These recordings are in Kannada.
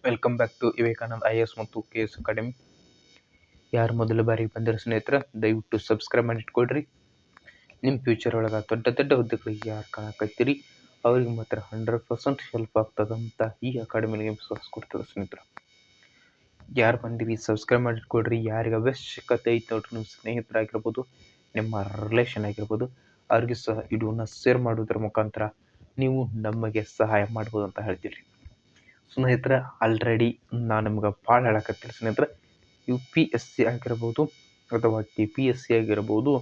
Welcome back to Vivekananda IAS ಮತ್ತು KS ಅಕಾಡೆಮಿ. ಯಾರು ಮೊದಲ ಬಾರಿಗೆ ಬಂದಿರೋ ಸ್ನೇಹಿತರೆ ದಯವಿಟ್ಟು ಸಬ್ಸ್ಕ್ರೈಬ್ ಮಾಡಿ ಇಟ್ಕೊಳ್ರಿ. ನಿಮ್ಮ ಫ್ಯೂಚರ್ ಒಳಗೆ ದೊಡ್ಡ ದೊಡ್ಡ ಹುದ್ದೆಗಳಿಗೆ ಯಾರು ಕಾಣಕತ್ತೀರಿ ಅವ್ರಿಗೆ ಮಾತ್ರ 100% ಹೆಲ್ಪ್ ಆಗ್ತದಂತ ಈ ಅಕಾಡೆಮಿ ನಿಮಗೆ ವಿಶ್ವಾಸ ಕೊಡ್ತದೆ ಸ್ನೇಹಿತರೆ. ಯಾರು ಬಂದಿರಿ ಸಬ್ಸ್ಕ್ರೈಬ್ ಮಾಡಿ ಇಟ್ಕೊಳ್ರಿ. ಯಾರಿಗೆ ಅವಶ್ಯಕತೆ ಐತೆ ನೋಡ್ರಿ, ನಿಮ್ಮ ಸ್ನೇಹಿತರಾಗಿರ್ಬೋದು, ನಿಮ್ಮ ರಿಲೇಷನ್ ಆಗಿರ್ಬೋದು, ಅವ್ರಿಗೆ ಸಹ ವಿಡಿಯೋನ ಶೇರ್ ಮಾಡೋದ್ರ ಮುಖಾಂತರ ನೀವು ನಮಗೆ ಸಹಾಯ ಮಾಡ್ಬೋದು ಅಂತ ಹೇಳ್ತೀರಿ. ಸ್ನೇಹಿತರೆ, ಆಲ್ರೆಡಿ ನಾನು ನಿಮ್ಗೆ ಭಾಳ ಹೇಳಕತ್ತೀನಿ ಸ್ನೇಹಿತರೆ, UPSC ಆಗಿರ್ಬೋದು ಅಥವಾ KPSC ಆಗಿರ್ಬೋದು,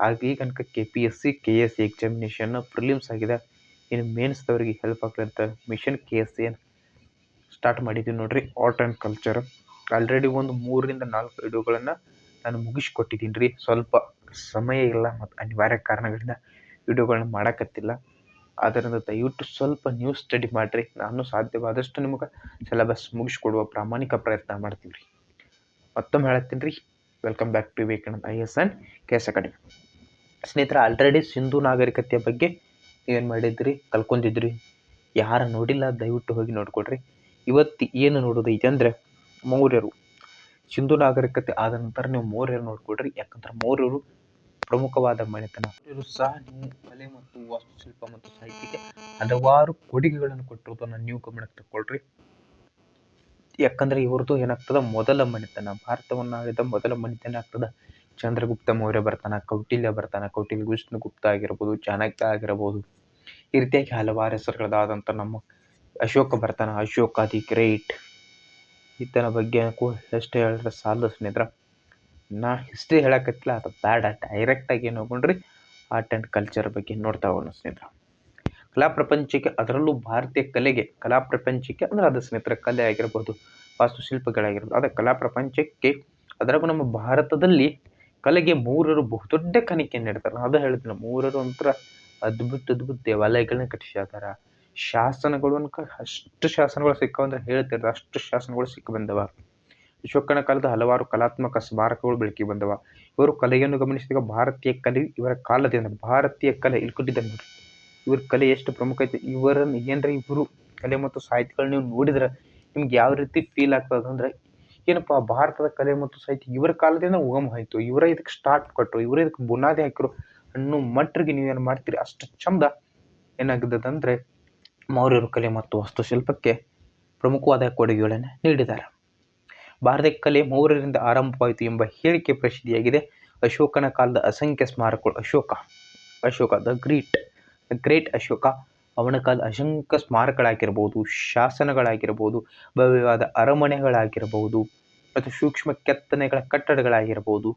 ಹಾಗೆ ಈಗ ತನಕ KPSC KS ಎಕ್ಸಾಮಿನೇಷನ್ ಪ್ರಿಲಿಮ್ಸ್ ಆಗಿದೆ. ಇನ್ನು ಮೇನ್ಸ್ದವರಿಗೆ ಹೆಲ್ಪ್ ಆಗಲಿ ಅಂತ ಮಿಷನ್ KSC ಸ್ಟಾರ್ಟ್ ಮಾಡಿದ್ದೀವಿ ನೋಡ್ರಿ. ಆರ್ಟ್ ಆ್ಯಂಡ್ ಕಲ್ಚರ್ ಆಲ್ರೆಡಿ ಒಂದು 3 ರಿಂದ 4 ವಿಡಿಯೋಗಳನ್ನು ನಾನು ಮುಗಿಸ್ಕೊಟ್ಟಿದ್ದೀನಿ ರೀ. ಸ್ವಲ್ಪ ಸಮಯ ಇಲ್ಲ ಮತ್ತು ಅನಿವಾರ್ಯ ಕಾರಣಗಳಿಂದ ವಿಡಿಯೋಗಳನ್ನ ಮಾಡೋಕತ್ತಿಲ್ಲ. ಆದ್ದರಿಂದ ದಯವಿಟ್ಟು ಸ್ವಲ್ಪ ನೀವು ಸ್ಟಡಿ ಮಾಡಿರಿ. ನಾನು ಸಾಧ್ಯವಾದಷ್ಟು ನಿಮಗೆ ಸಿಲೆಬಸ್ ಮುಗಿಸ್ಕೊಡುವ ಪ್ರಾಮಾಣಿಕ ಪ್ರಯತ್ನ ಮಾಡ್ತೀವಿ ರೀ. ಮತ್ತೊಮ್ಮೆ ಹೇಳ್ತೀನಿ ರೀ, welcome back to Vivekananda IAS and KS academy. ಸ್ನೇಹಿತರೆ, ಆಲ್ರೆಡಿ ಸಿಂಧು ನಾಗರಿಕತೆಯ ಬಗ್ಗೆ ಏನು ಮಾಡಿದ್ರಿ, ಕಲ್ಕೊಂಡಿದ್ರಿ. ಯಾರು ನೋಡಿಲ್ಲ ದಯವಿಟ್ಟು ಹೋಗಿ ನೋಡ್ಕೊಡ್ರಿ. ಇವತ್ತು ಏನು ನೋಡೋದೈತೆ ಅಂದರೆ ಮೌರ್ಯರು. ಸಿಂಧು ನಾಗರಿಕತೆ ಆದ ನಂತರ ನೀವು ಮೌರ್ಯರು ನೋಡ್ಕೊಡ್ರಿ. ಯಾಕಂದ್ರೆ ಮೌರ್ಯರು ಪ್ರಮುಖವಾದ ಮನೆತನ. ಇವರು ಸಹ ನೀವು ಕಲೆ ಮತ್ತು ವಾಸ್ತುಶಿಲ್ಪ ಮತ್ತು ಸಾಹಿತ್ಯಕ್ಕೆ ಹಲವಾರು ಕೊಡುಗೆಗಳನ್ನು ಕೊಟ್ಟಿರೋದನ್ನು ನೀವು ಗಮನಕ್ಕೆ ತಗೊಳ್ರಿ. ಯಾಕಂದ್ರೆ ಇವ್ರದ್ದು ಏನಾಗ್ತದ, ಮೊದಲ ಮನೆತನ, ಭಾರತವನ್ನು ಆಳಿದ ಮೊದಲ ಮನೆತನ ಆಗ್ತದ. ಚಂದ್ರಗುಪ್ತ ಮೌರ್ಯ ಬರ್ತಾನ, ಕೌಟಿಲ್ಯ ಬರ್ತಾನ, ಕೌಟಿಲ್ಯ ವಿಷ್ಣುಗುಪ್ತ ಆಗಿರ್ಬೋದು, ಚಾಣಕ್ಯ ಆಗಿರ್ಬೋದು, ಈ ರೀತಿಯಾಗಿ ಹಲವಾರು ಹೆಸರುಗಳಾದಂಥ ನಮ್ಮ ಅಶೋಕ ಬರ್ತಾನ, ಅಶೋಕ ದಿ ಗ್ರೇಟ್. ಈತನ ಬಗ್ಗೆ ಎಷ್ಟು ಹೇಳಿದ್ರೆ ಸಾಲದು ಸ್ನೇಹಿತರ. ನಾ ಹಿಸ್ಟ್ರಿ ಹೇಳಕತ್ತಿಲ್ಲ, ಅದು ಬ್ಯಾಡ. ಡೈರೆಕ್ಟಾಗಿ ಏನು ಹೋಗ್ಕೊಂಡ್ರಿ ಆರ್ಟ್ ಆ್ಯಂಡ್ ಕಲ್ಚರ್ ಬಗ್ಗೆ ನೋಡ್ತಾ ಹೋಗೋಣ ಸ್ನೇಹಿತರ. ಕಲಾ ಪ್ರಪಂಚಕ್ಕೆ, ಅದರಲ್ಲೂ ಭಾರತೀಯ ಕಲೆಗೆ, ಕಲಾ ಪ್ರಪಂಚಕ್ಕೆ ಅಂದರೆ ಅದು ಸ್ನೇಹಿತರ ಕಲೆ ಆಗಿರ್ಬೋದು, ವಾಸ್ತುಶಿಲ್ಪಗಳಾಗಿರ್ಬೋದು, ಅದೇ ಕಲಾ ಪ್ರಪಂಚಕ್ಕೆ, ಅದರಾಗೂ ನಮ್ಮ ಭಾರತದಲ್ಲಿ ಕಲೆಗೆ ಮೌರ್ಯರು ಬಹುದೊಡ್ಡ ಕಾಣಿಕೆ ನೀಡ್ತಾರೆ. ಅದು ಹೇಳ್ತೀನಿ, ಮೌರ್ಯರು ಒಂಥರ ಅದ್ಭುತ ದೇವಾಲಯಗಳನ್ನ ಕಟ್ಟಿಸ್ಯಾರ. ಶಾಸನಗಳು ಅಷ್ಟು ಶಾಸನಗಳು ಸಿಕ್ಕವಂದ್ರೆ ಹೇಳ್ತಿರ್ತಾರೆ, ಅಷ್ಟು ಶಾಸನಗಳು ಸಿಕ್ಕ ಬಂದವ. ಅಶೋಕನ ಕಾಲದ ಹಲವಾರು ಕಲಾತ್ಮಕ ಸ್ಮಾರಕಗಳು ಬೆಳಕಿಗೆ ಬಂದವ. ಇವರು ಕಲೆಯನ್ನು ಗಮನಿಸಿದಾಗ ಭಾರತೀಯ ಕಲೆ ಇವರ ಕಾಲದಿಂದ, ಭಾರತೀಯ ಕಲೆ ಇಲ್ಲಿ ಕೊಟ್ಟಿದ್ದಾರೆ ನೋಡ್ರಿ. ಇವ್ರ ಕಲೆ ಎಷ್ಟು ಪ್ರಮುಖ ಐತಿ. ಇವರನ್ನು ಏನ್ರ ಇವರು ಕಲೆ ಮತ್ತು ಸಾಹಿತ್ಯಗಳು ನೀವು ನೋಡಿದ್ರೆ ನಿಮ್ಗೆ ಯಾವ ರೀತಿ ಫೀಲ್ ಆಗ್ತದೆ ಅಂದ್ರೆ, ಏನಪ್ಪ ಭಾರತದ ಕಲೆ ಮತ್ತು ಸಾಹಿತ್ಯ ಇವರ ಕಾಲದಿಂದ ಉಗಮ ಆಯಿತು, ಇವರ ಇದಕ್ಕೆ ಸ್ಟಾರ್ಟ್ ಕೊಟ್ಟರು, ಇವರ ಇದಕ್ಕೆ ಬುನಾದಿ ಹಾಕಿರು ಅನ್ನೋ ಮಟ್ಟಿಗೆ ನೀವೇನು ಮಾಡ್ತೀರಿ. ಅಷ್ಟು ಚಂದ ಏನಾಗಿದ್ದದಂದರೆ ಮೌರ್ಯರು ಕಲೆ ಮತ್ತು ವಾಸ್ತುಶಿಲ್ಪಕ್ಕೆ ಪ್ರಮುಖವಾದ ಕೊಡುಗೆಗಳನ್ನು ನೀಡಿದ್ದಾರೆ. ಭಾರತೀಯ ಕಲೆ ಮೌರ್ಯರಿಂದ ಆರಂಭವಾಯಿತು ಎಂಬ ಹೇಳಿಕೆ ಪ್ರಸಿದ್ಧಿಯಾಗಿದೆ. ಅಶೋಕನ ಕಾಲದ ಅಸಂಖ್ಯ ಸ್ಮಾರಕಗಳು, ಅಶೋಕ ದ ಗ್ರೇಟ್ ಅಶೋಕ, ಅವನ ಕಾಲದ ಅಸಂಖ್ಯ ಸ್ಮಾರಕಗಳಾಗಿರ್ಬೋದು, ಶಾಸನಗಳಾಗಿರ್ಬೋದು, ಭವ್ಯವಾದ ಅರಮನೆಗಳಾಗಿರ್ಬೋದು, ಮತ್ತು ಸೂಕ್ಷ್ಮ ಕೆತ್ತನೆಗಳ ಕಟ್ಟಡಗಳಾಗಿರ್ಬೋದು,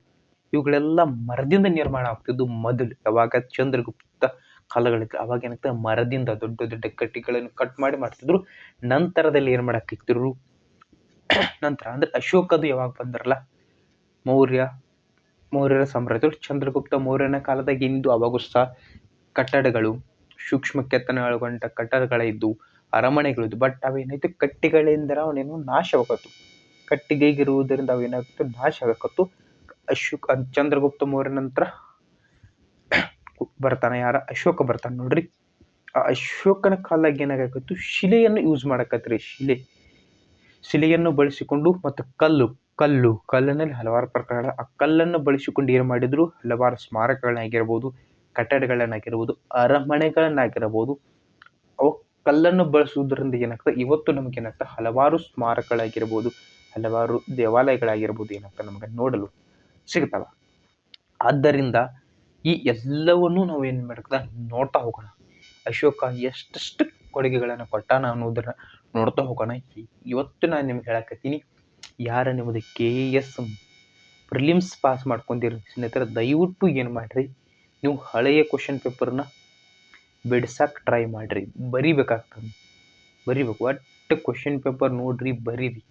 ಇವುಗಳೆಲ್ಲ ಮರದಿಂದ ನಿರ್ಮಾಣ ಆಗ್ತಿದ್ದು. ಮೊದಲು ಯಾವಾಗ ಚಂದ್ರಗುಪ್ತ ಕಾಲಗಳಿತ್ತು ಅವಾಗ ಏನಾಗ್ತದೆ, ಮರದಿಂದ ದೊಡ್ಡ ದೊಡ್ಡ ಕಟ್ಟಿಗಳನ್ನು ಕಟ್ ಮಾಡ್ತಿದ್ರು. ನಂತರದಲ್ಲಿ ಏನು ಮಾಡಾಕಿದ್ರು, ನಂತರ ಅಂದ್ರೆ ಅಶೋಕದು ಯಾವಾಗ ಬಂದ್ರಲ್ಲ, ಮೌರ್ಯರ ಸಾಮ್ರಾಜ್ಯಗಳು ಚಂದ್ರಗುಪ್ತ ಮೌರ್ಯನ ಕಾಲದಾಗ ಇಂದು ಅವಾಗೂ ಸಹ ಕಟ್ಟಡಗಳು, ಸೂಕ್ಷ್ಮ ಕೆತ್ತನೆ ಒಳಗೊಂಡ ಕಟ್ಟಡಗಳಿದ್ದು, ಅರಮನೆಗಳಿದ್ದು. ಬಟ್ ಅವೇನೈತೆ ಕಟ್ಟಿಗೆಗಳಿಂದ ಅವನೇನು ನಾಶವಾಗತ್ತು. ಕಟ್ಟಿಗೆಗಿರುವುದರಿಂದ ಅವೇನಾಗುತ್ತೆ, ನಾಶ ಆಗಕತ್ತು. ಚಂದ್ರಗುಪ್ತ ಮೌರ್ಯ ನಂತರ ಬರ್ತಾನೆ ಯಾರ, ಅಶೋಕ ಬರ್ತಾನೆ ನೋಡ್ರಿ. ಆ ಅಶೋಕನ ಕಾಲದಾಗ ಏನಾಗತ್ತು, ಶಿಲೆಯನ್ನು ಯೂಸ್ ಮಾಡಕತ್ರಿ. ಶಿಲೆಯನ್ನು ಬಳಸಿಕೊಂಡು ಮತ್ತು ಕಲ್ಲಿನಲ್ಲಿ ಹಲವಾರು ಪ್ರಕಾರಗಳ ಆ ಕಲ್ಲನ್ನು ಬಳಸಿಕೊಂಡು ಏನು ಮಾಡಿದ್ರು, ಹಲವಾರು ಸ್ಮಾರಕಗಳನ್ನಾಗಿರ್ಬೋದು, ಕಟ್ಟಡಗಳನ್ನಾಗಿರ್ಬೋದು, ಅರಮನೆಗಳನ್ನಾಗಿರ್ಬೋದು, ಅವು ಕಲ್ಲನ್ನು ಬಳಸುವುದರಿಂದ ಏನಾಗ್ತದೆ, ಇವತ್ತು ನಮಗೇನಾಗ್ತದೆ, ಹಲವಾರು ಸ್ಮಾರಕಗಳಾಗಿರ್ಬೋದು, ಹಲವಾರು ದೇವಾಲಯಗಳಾಗಿರ್ಬೋದು ಏನಾಗ್ತದೆ ನಮಗೆ ನೋಡಲು ಸಿಗ್ತಾವ. ಆದ್ದರಿಂದ ಈ ಎಲ್ಲವನ್ನೂ ನಾವು ಏನು ಮಾಡ್ತದೆ ನೋಡ್ತಾ ಹೋಗೋಣ. ಅಶೋಕ ಎಷ್ಟೆಷ್ಟು ಕೊಡುಗೆಗಳನ್ನು ಕೊಟ್ಟಾನ ಅನ್ನೋದನ್ನು ನೋಡ್ತಾ ಹೋಗೋಣ. ಇವತ್ತು ನಾನು ನಿಮ್ಗೆ ಹೇಳಕತ್ತೀನಿ, ಯಾರ ನಿಮ್ಮದು KS ಪ್ರಿಲಿಮ್ಸ್ ಪಾಸ್ ಮಾಡ್ಕೊಂಡಿರಿ ಸ್ನೇಹಿತರೆ, ದಯವಿಟ್ಟು ಏನು ಮಾಡಿರಿ, ನೀವು ಹಳೆಯ ಕ್ವಶನ್ ಪೇಪರ್ನ ಬಿಡ್ಸಕ್ಕೆ ಟ್ರೈ ಮಾಡಿರಿ. ಬರಿಬೇಕು. ಒಟ್ಟು ಕ್ವಶನ್ ಪೇಪರ್ ನೋಡ್ರಿ, ಬರೀರಿ.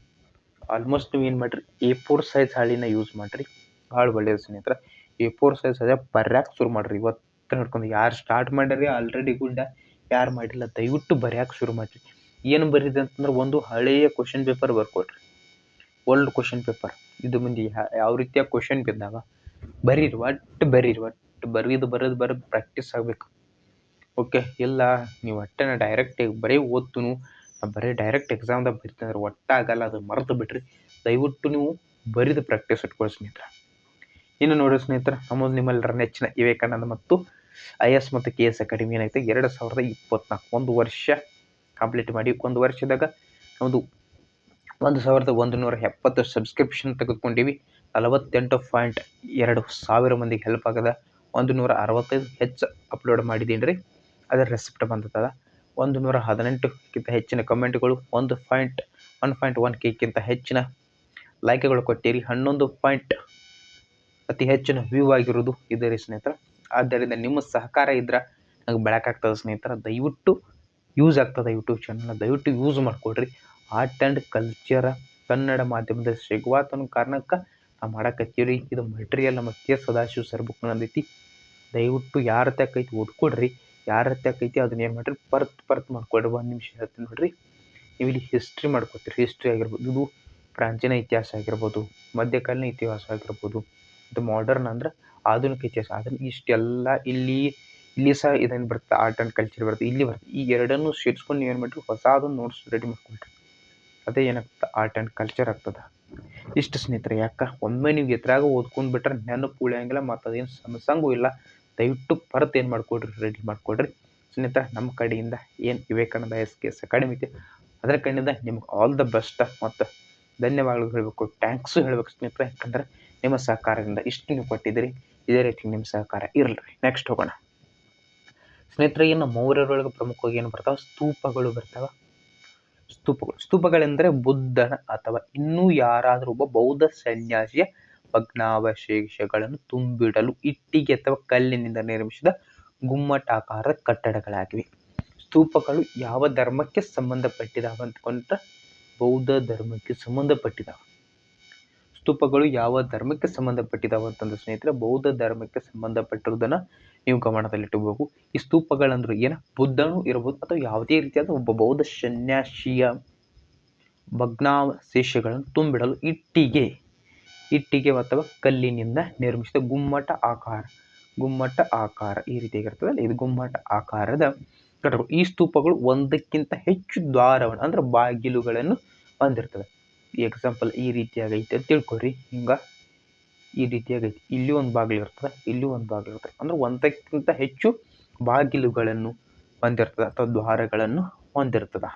ಆಲ್ಮೋಸ್ಟ್ ನೀವು ಏನು ಮಾಡಿರಿ, A4 ಸೈಜ್ ಹಾಳಿನ ಯೂಸ್ ಮಾಡಿರಿ, ಭಾಳ ಒಳ್ಳೆಯದು ಸ್ನೇಹಿತರೆ. A4 ಸೈಜ್ ಹಾಳೆ ಬರ್ಯಾಕೆ ಶುರು ಮಾಡಿರಿ. ಇವತ್ತು ನೋಡ್ಕೊಂಡು ಯಾರು ಸ್ಟಾರ್ಟ್ ಮಾಡಿರಿ ಆಲ್ರೆಡಿ ಗುಡ್ಡ, ಯಾರು ಮಾಡಿಲ್ಲ ದಯವಿಟ್ಟು ಬರ್ಯಾಕೆ ಶುರು ಮಾಡಿರಿ. ಏನು ಬರೀರಿ ಅಂತಂದ್ರೆ, ಒಂದು ಹಳೆಯ ಕ್ವಶನ್ ಪೇಪರ್ ಬರ್ಕೊಡ್ರಿ, ಓಲ್ಡ್ ಕ್ವಶನ್ ಪೇಪರ್. ಇದು ಮುಂದೆ ಯಾವ ರೀತಿಯ ಕ್ವಶನ್ ಬಿದ್ದಾಗ ಬರೀರಿ, ಒಟ್ಟು ಬರೀದು ಪ್ರಾಕ್ಟೀಸ್ ಆಗಬೇಕು. ಓಕೆ, ಇಲ್ಲ ನೀವು ಒಟ್ಟನ ಡೈರೆಕ್ಟಾಗಿ ಬರೀ ಓದ್ತನು ಬರೀ ಡೈರೆಕ್ಟ್ ಎಕ್ಸಾಮ್ದಾಗ ಬರಿತಂದ್ರೆ ಒಟ್ಟಾಗಲ್ಲ, ಅದು ಮರೆತು ಬಿಟ್ರಿ. ದಯವಿಟ್ಟು ನೀವು ಬರಿದು ಪ್ರಾಕ್ಟೀಸ್ ಇಟ್ಕೊಳ್ಳಿ ಸ್ನೇಹಿತರೆ. ಇನ್ನು ನೋಡಿ ಸ್ನೇಹಿತರೆ, ನಮ್ಮದು ನಿಮ್ಮೆಲ್ಲರ ನೆಚ್ಚಿನ ವಿವೇಕಾನಂದ ಮತ್ತು IAS ಮತ್ತು KS ಅಕಾಡೆಮಿ ಏನಾಯ್ತು 2024 ಒಂದು ವರ್ಷ ಕಂಪ್ಲೀಟ್ ಮಾಡಿ. ಒಂದು ವರ್ಷದಾಗ ನಮ್ಮದು 1170 ಸಬ್ಸ್ಕ್ರಿಪ್ಷನ್ ತೆಗೆದುಕೊಂಡಿವಿ. 48.2 ಸಾವಿರ ಮಂದಿಗೆ ಹೆಲ್ಪ್ ಆಗದ. 165 ಹೆಚ್ಚು ಅಪ್ಲೋಡ್ ಮಾಡಿದ್ದೀನಿ ರೀ, ಅದರ ರೆಸಿಪ್ಟ್ ಬಂದದ. 118ಕ್ಕಿಂತ ಹೆಚ್ಚಿನ ಕಮೆಂಟ್ಗಳು, 1.1K ಹೆಚ್ಚಿನ ಲೈಕ್ಗಳು ಕೊಟ್ಟಿರಿ. 11 ಅತಿ ಹೆಚ್ಚಿನ ವ್ಯೂ ಆಗಿರೋದು ಇದೇ ರೀ ಸ್ನೇಹಿತರೆ. ಆದ್ದರಿಂದ ನಿಮ್ಮ ಸಹಕಾರ ಇದ್ರೆ ನಂಗೆ ಬೆಳಕಾಗ್ತದೆ ಸ್ನೇಹಿತರೆ. ದಯವಿಟ್ಟು ಯೂಸ್ ಆಗ್ತದೆ ಯೂಟ್ಯೂಬ್ ಚಾನಲ್ನ, ದಯವಿಟ್ಟು ಯೂಸ್ ಮಾಡಿಕೊಡ್ರಿ. ಆರ್ಟ್ ಆ್ಯಂಡ್ ಕಲ್ಚರ ಕನ್ನಡ ಮಾಧ್ಯಮದಲ್ಲಿ ಸಿಗುವಾತ ಅನ್ನೋ ಕಾರಣಕ್ಕೆ ನಾವು ಮಾಡಕತ್ತೀವಿ. ಇದು ಮೆಟೀರಿಯಲ್ ನಮ್ಮ ಸದಾಶಿವ ಸರ್ ಬುಕ್ ನಂದೈತಿ. ದಯವಿಟ್ಟು ಯಾರ ತಕ್ಕೈತಿ ಓದ್ಕೊಡ್ರಿ, ಯಾರ ತಕ್ಕೈತಿ ಅದನ್ನ ಏನು ಮಾಡಿರಿ ಪರ್ತ್ ಮಾಡ್ಕೊಡ್ರಿ. 1 ನಿಮಿಷ ಹೇಳ್ತೀನಿ ನೋಡ್ರಿ. ನೀವು ಇಲ್ಲಿ ಹಿಸ್ಟ್ರಿ ಮಾಡ್ಕೊತೀರಿ. ಹಿಸ್ಟ್ರಿ ಆಗಿರ್ಬೋದು, ಇದು ಪ್ರಾಚೀನ ಇತಿಹಾಸ ಆಗಿರ್ಬೋದು, ಮಧ್ಯಕಾಲೀನ ಇತಿಹಾಸ ಆಗಿರ್ಬೋದು, ಇದು ಮಾಡರ್ನ್ ಅಂದ್ರೆ ಆಧುನಿಕ ಇತಿಹಾಸ. ಅದನ್ನು ಇಷ್ಟೆಲ್ಲ ಇಲ್ಲಿ ಸಹ ಇದನ್ನು ಬರುತ್ತೆ, ಆರ್ಟ್ ಆ್ಯಂಡ್ ಕಲ್ಚರ್ ಬರುತ್ತೆ, ಇಲ್ಲಿ ಬರುತ್ತೆ. ಈ ಎರಡನ್ನೂ ಸೇರಿಸ್ಕೊಂಡು ನೀವು ಏನು ಮಾಡಿರಿ, ಹೊಸದೊಂದು ನೋಟ್ಸ್ ರೆಡಿ ಮಾಡ್ಕೊಳ್ರಿ. ಅದೇ ಏನಾಗ್ತದೆ, ಆರ್ಟ್ ಆ್ಯಂಡ್ ಕಲ್ಚರ್ ಆಗ್ತದೆ. ಇಷ್ಟು ಸ್ನೇಹಿತರೆ. ಯಾಕೆ ಒಮ್ಮೆ ನೀವು ಎದುರಾಗ ಓದ್ಕೊಂಡು ಬಿಟ್ರೆ ನೆನಪು ಉಳಿಯಂಗಿಲ್ಲ, ಮತ್ತು ಅದೇನು ಸಮಸ್ಯೆಂಗೂ ಇಲ್ಲ. ದಯವಿಟ್ಟು ಏನು ಮಾಡ್ಕೊಡ್ರಿ, ರೆಡಿ ಮಾಡಿಕೊಡ್ರಿ ಸ್ನೇಹಿತರೆ. ನಮ್ಮ ಕಡೆಯಿಂದ ಏನು ವಿವೇಕಾನಂದ IAS KS ಅಕಾಡೆಮಿ ಐತಿ, ಅದರ ಕಡೆಯಿಂದ ನಿಮ್ಗೆ ಆಲ್ ದ ಬೆಸ್ಟ್ ಮತ್ತು ಧನ್ಯವಾದಗಳು ಹೇಳಬೇಕು, ಥ್ಯಾಂಕ್ಸು ಹೇಳಬೇಕು ಸ್ನೇಹಿತರೆ. ಯಾಕಂದ್ರೆ ನಿಮ್ಮ ಸಹಕಾರದಿಂದ ಇಷ್ಟು ನೀವು ಕೊಟ್ಟಿದ್ದೀರಿ. ಇದೇ ರೀತಿ ನಿಮ್ಮ ಸಹಕಾರ ಇರಲಿ. ನೆಕ್ಸ್ಟ್ ಹೋಗೋಣ ಸ್ನೇಹಿತರೆ. ಇನ್ನು ಮೌರ್ಯರೊಳಗೆ ಪ್ರಮುಖವಾಗಿ ಏನು ಬರ್ತಾವೆ, ಸ್ತೂಪಗಳು ಬರ್ತಾವೆ. ಸ್ತೂಪಗಳೆಂದರೆ ಬುದ್ಧನ ಅಥವಾ ಇನ್ನೂ ಯಾರಾದರೂ ಒಬ್ಬ ಬೌದ್ಧ ಸನ್ಯಾಸಿಯ ಭಗ್ನಾವಶೇಷಗಳನ್ನು ತುಂಬಿಡಲು ಇಟ್ಟಿಗೆ ಅಥವಾ ಕಲ್ಲಿನಿಂದ ನಿರ್ಮಿಸಿದ ಗುಮ್ಮಟಾಕಾರದ ಕಟ್ಟಡಗಳಾಗಿವೆ. ಸ್ತೂಪಗಳು ಯಾವ ಧರ್ಮಕ್ಕೆ ಸಂಬಂಧಪಟ್ಟಿದ್ದಾವೆ ಅಂತಕೊಂಡ್ರೆ ಬೌದ್ಧ ಧರ್ಮಕ್ಕೆ ಸಂಬಂಧಪಟ್ಟಿದ್ದಾವೆ. ಸ್ತೂಪಗಳು ಯಾವ ಧರ್ಮಕ್ಕೆ ಸಂಬಂಧಪಟ್ಟಿದ್ದಾವೆ ಅಂತಂದ್ರೆ ಸ್ನೇಹಿತರೆ, ಬೌದ್ಧ ಧರ್ಮಕ್ಕೆ ಸಂಬಂಧಪಟ್ಟಿರೋದನ್ನ ನೀವು ಗಮನದಲ್ಲಿಟ್ಟಬೇಕು. ಈ ಸ್ತೂಪಗಳಂದ್ರೆ ಏನು, ಬುದ್ಧನೂ ಇರಬಹುದು ಅಥವಾ ಯಾವುದೇ ರೀತಿಯಾದ ಒಬ್ಬ ಬೌದ್ಧ ಸನ್ಯಾಸಿಯ ಭಗ್ನಾವಶೇಷಗಳನ್ನು ತುಂಬಿಡಲು ಇಟ್ಟಿಗೆ ಅಥವಾ ಕಲ್ಲಿನಿಂದ ನಿರ್ಮಿಸಿದ ಗುಮ್ಮಟ ಆಕಾರ ಈ ರೀತಿಯಾಗಿರ್ತದೆ. ಇದು ಗುಮ್ಮಟ ಆಕಾರದ ಕಟ್ಟಡಗಳು. ಈ ಸ್ತೂಪಗಳು ಒಂದಕ್ಕಿಂತ ಹೆಚ್ಚು ದ್ವಾರವನ್ನು ಅಂದ್ರೆ ಬಾಗಿಲುಗಳನ್ನು ಹೊಂದಿರ್ತದೆ. ಎಕ್ಸಾಂಪಲ್ ಈ ರೀತಿಯಾಗೈತೆ ಅಂತ ತಿಳ್ಕೊರಿ. ಹಿಂಗೆ ಈ ರೀತಿಯಾಗೈತಿ, ಇಲ್ಲಿ ಒಂದು ಬಾಗಿಲು ಇರ್ತದೆ, ಇಲ್ಲಿ ಒಂದು ಬಾಗಿಲು ಇರ್ತದೆ. ಅಂದ್ರೆ ಒಂದಕ್ಕಿಂತ ಹೆಚ್ಚು ಬಾಗಿಲುಗಳನ್ನು ಹೊಂದಿರ್ತದೆ ಅಥವಾ ದ್ವಾರಗಳನ್ನು ಹೊಂದಿರ್ತದೆ.